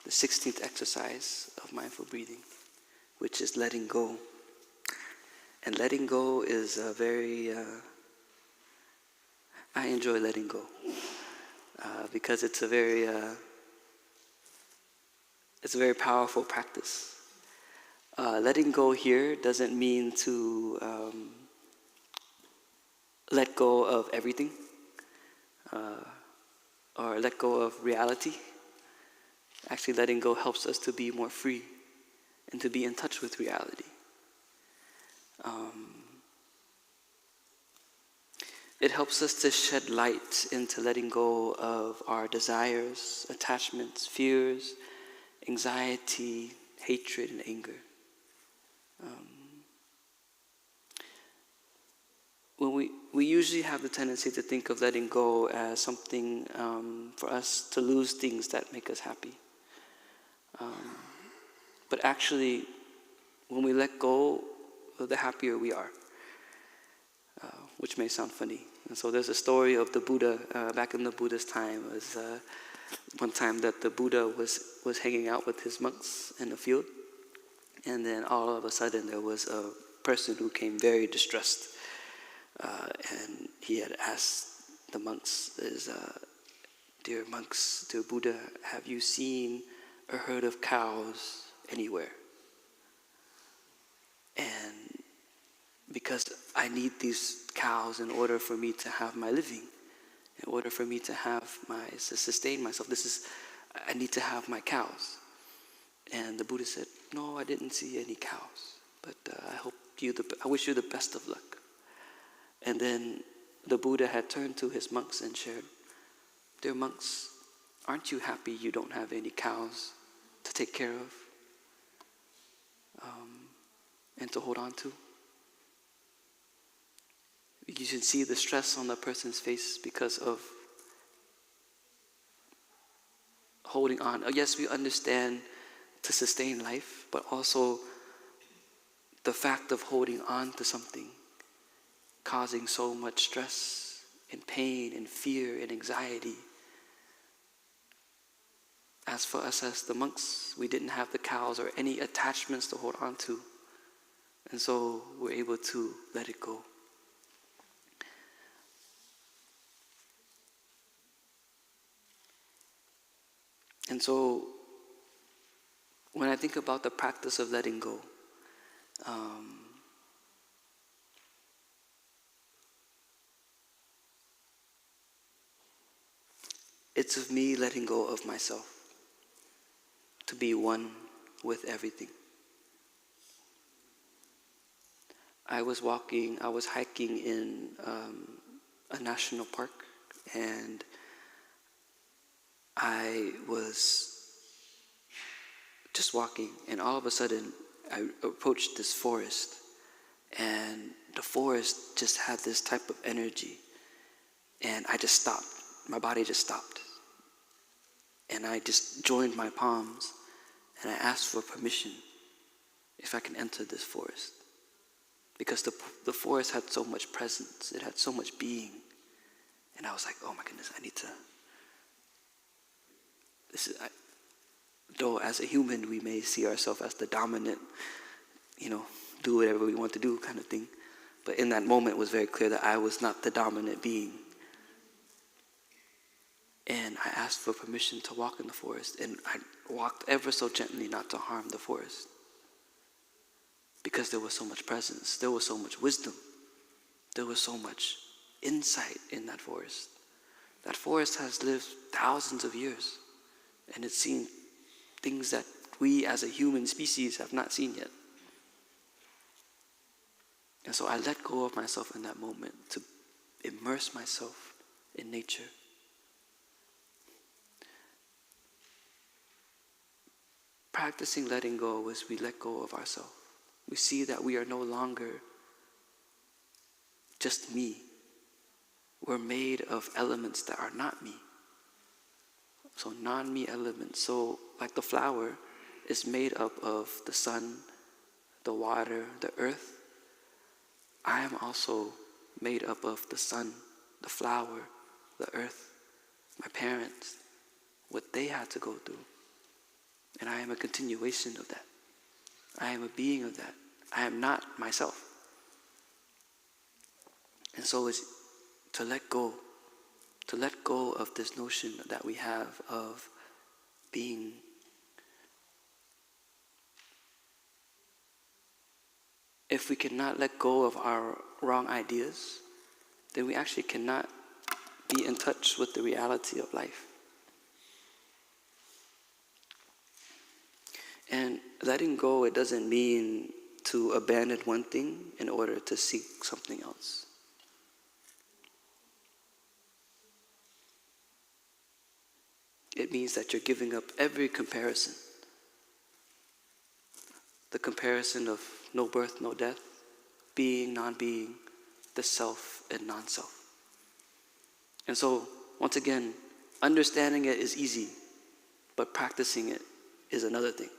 Speaker 2: the 16th exercise of mindful breathing, which is letting go. And letting go is a very, I enjoy letting go because it's a very powerful practice. Letting go here doesn't mean to let go of everything or let go of reality. Actually, letting go helps us to be more free and to be in touch with reality. It helps us to shed light into letting go of our desires, attachments, fears, anxiety, hatred, and anger. When we usually have the tendency to think of letting go as something for us to lose things that make us happy. But actually, when we let go, the happier we are, which may sound funny. And so there's a story of the Buddha back in the Buddha's time. It was one time that the Buddha was hanging out with his monks in a field, and then all of a sudden there was a person who came very distressed, and he had asked the monks, dear monks, dear Buddha, have you seen a herd of cows anywhere? And because I need these cows in order for me to have my living, in order for me to sustain myself, I need to have my cows. And the Buddha said, no, I didn't see any cows, but I wish you the best of luck. And then the Buddha had turned to his monks and shared, dear monks, aren't you happy you don't have any cows to take care of and to hold on to? You should see the stress on the person's face because of holding on. Yes, we understand to sustain life, but also the fact of holding on to something, causing so much stress and pain and fear and anxiety. As for us as the monks, we didn't have the cows or any attachments to hold on to. And so we're able to let it go. And so when I think about the practice of letting go, it's of me letting go of myself to be one with everything. I was hiking in a national park, and I was just walking, and all of a sudden I approached this forest, and the forest just had this type of energy, and I just stopped. My body just stopped. And I just joined my palms, and I asked for permission if I can enter this forest. Because the forest had so much presence, it had so much being. And I was like, oh my goodness, I need to, though as a human we may see ourselves as the dominant, do whatever we want to do kind of thing. But in that moment it was very clear that I was not the dominant being. And I asked for permission to walk in the forest, and I walked ever so gently not to harm the forest. Because there was so much presence, there was so much wisdom, there was so much insight in that forest. That forest has lived thousands of years, and it's seen things that we as a human species have not seen yet. And so I let go of myself in that moment to immerse myself in nature. Practicing letting go as we let go of ourselves. We see that we are no longer just me. We're made of elements that are not me. So non-me elements. So like the flower is made up of the sun, the water, the earth. I am also made up of the sun, the flower, the earth, my parents, what they had to go through. And I am a continuation of that. I am a being of that. I am not myself. And so it's to let go of this notion that we have of being if we cannot let go of our wrong ideas, then we actually cannot be in touch with the reality of life. And letting go, it doesn't mean to abandon one thing in order to seek something else. It means that you're giving up every comparison. The comparison of no birth, no death, being, non-being, the self and non-self. And so, once again, understanding it is easy, but practicing it is another thing.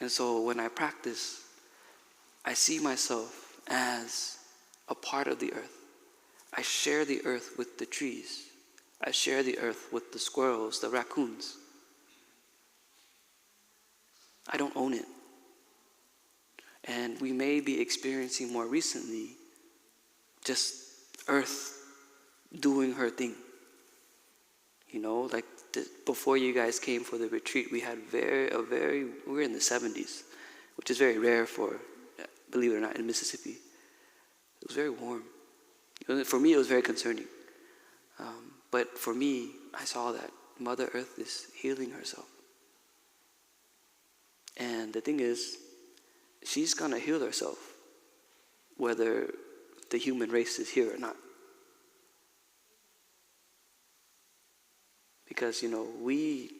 Speaker 2: And so when I practice, I see myself as a part of the earth. I share the earth with the trees. I share the earth with the squirrels, the raccoons. I don't own it. And we may be experiencing more recently just earth doing her thing. Like before you guys came for the retreat, we had we were in the 70s, which is very rare for, believe it or not, in Mississippi. It was very warm. For me, it was very concerning. But for me, I saw that Mother Earth is healing herself. And the thing is, she's going to heal herself, whether the human race is here or not. Because, we,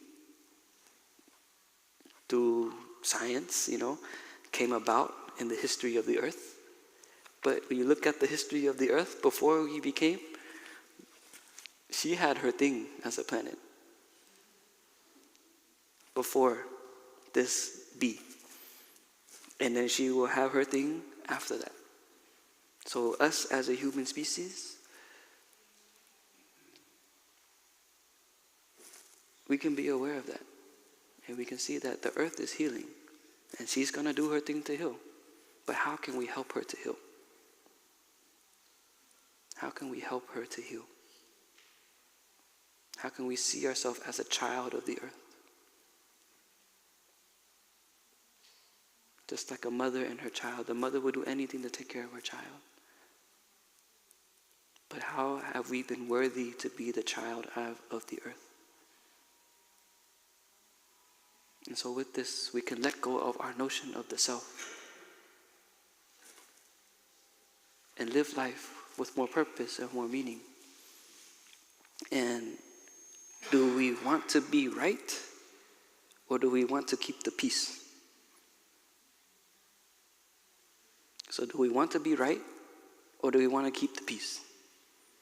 Speaker 2: through science, came about in the history of the earth. But when you look at the history of the earth before we became, she had her thing as a planet before this bee. And then she will have her thing after that. So us as a human species, we can be aware of that. And we can see that the earth is healing. And she's going to do her thing to heal. But how can we help her to heal? How can we help her to heal? How can we see ourselves as a child of the earth? Just like a mother and her child. The mother would do anything to take care of her child. But how have we been worthy to be the child of the earth? And so with this, we can let go of our notion of the self and live life with more purpose and more meaning. And do we want to be right, or do we want to keep the peace? So do we want to be right, or do we want to keep the peace?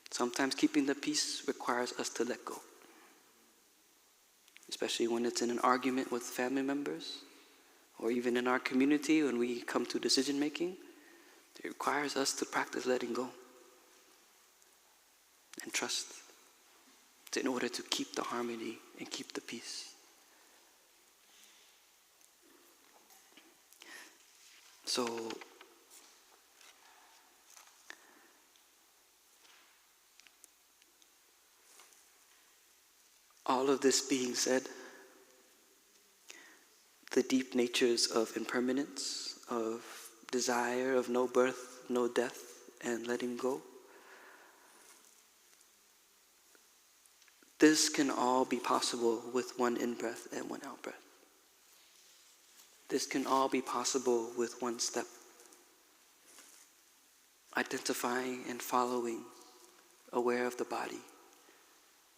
Speaker 2: Sometimes keeping the peace requires us to let go. Especially when it's in an argument with family members, or even in our community when we come to decision making, it requires us to practice letting go. And and trust in order to keep the harmony and keep the peace. So, all of this being said, the deep natures of impermanence, of desire, of no birth, no death, and letting go, this can all be possible with one in-breath and one out-breath. This can all be possible with one step. Identifying and following, aware of the body.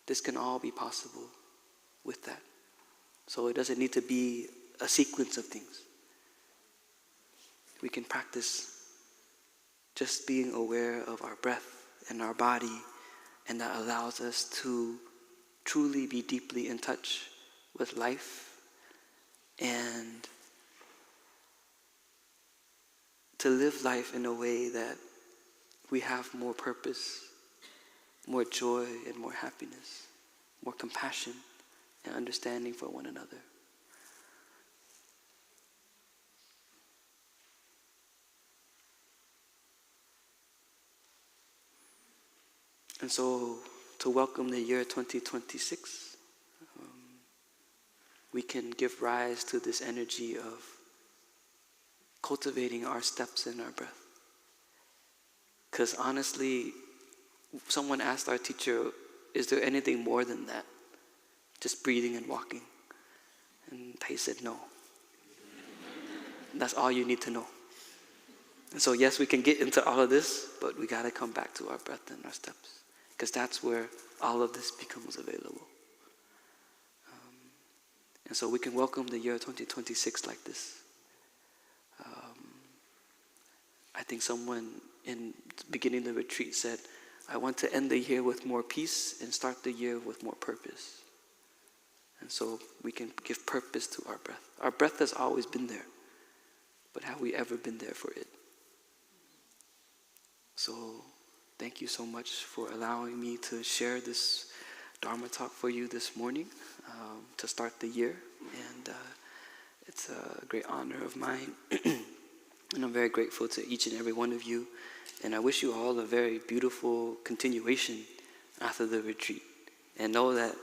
Speaker 2: This can all be possible with that. So it doesn't need to be a sequence of things. We can practice just being aware of our breath and our body, and that allows us to truly be deeply in touch with life and to live life in a way that we have more purpose, more joy, and more happiness, more compassion and understanding for one another. And so, to welcome the year 2026, we can give rise to this energy of cultivating our steps and our breath. Because honestly, someone asked our teacher, is there anything more than that? Just breathing and walking. And he said no. That's all you need to know. And so yes, we can get into all of this, but we got to come back to our breath and our steps. Because that's where all of this becomes available. And so we can welcome the year 2026 like this. I think someone in the beginning of the retreat said, I want to end the year with more peace and start the year with more purpose. And so we can give purpose to our breath. Our breath has always been there, but have we ever been there for it? So thank you so much for allowing me to share this Dharma talk for you this morning to start the year. And it's a great honor of mine. And I'm very grateful to each and every one of you. And I wish you all a very beautiful continuation after the retreat. And know that,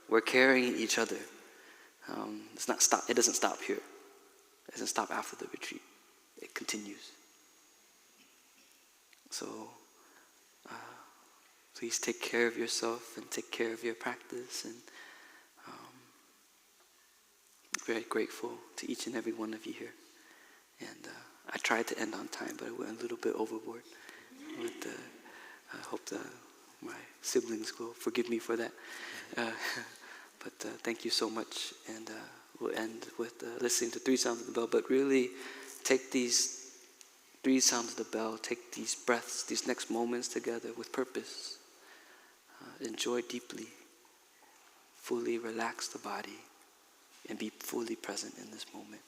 Speaker 2: we're carrying each other. It doesn't stop here. It doesn't stop after the retreat. It continues. So please take care of yourself and take care of your practice. And very grateful to each and every one of you here. And I tried to end on time, but I went a little bit overboard. But I hope my siblings will forgive me for that. But thank you so much. And we'll end with listening to 3 sounds of the bell. But really take these 3 sounds of the bell, take these breaths, these next moments together with purpose. Enjoy deeply. Fully relax the body and be fully present in this moment.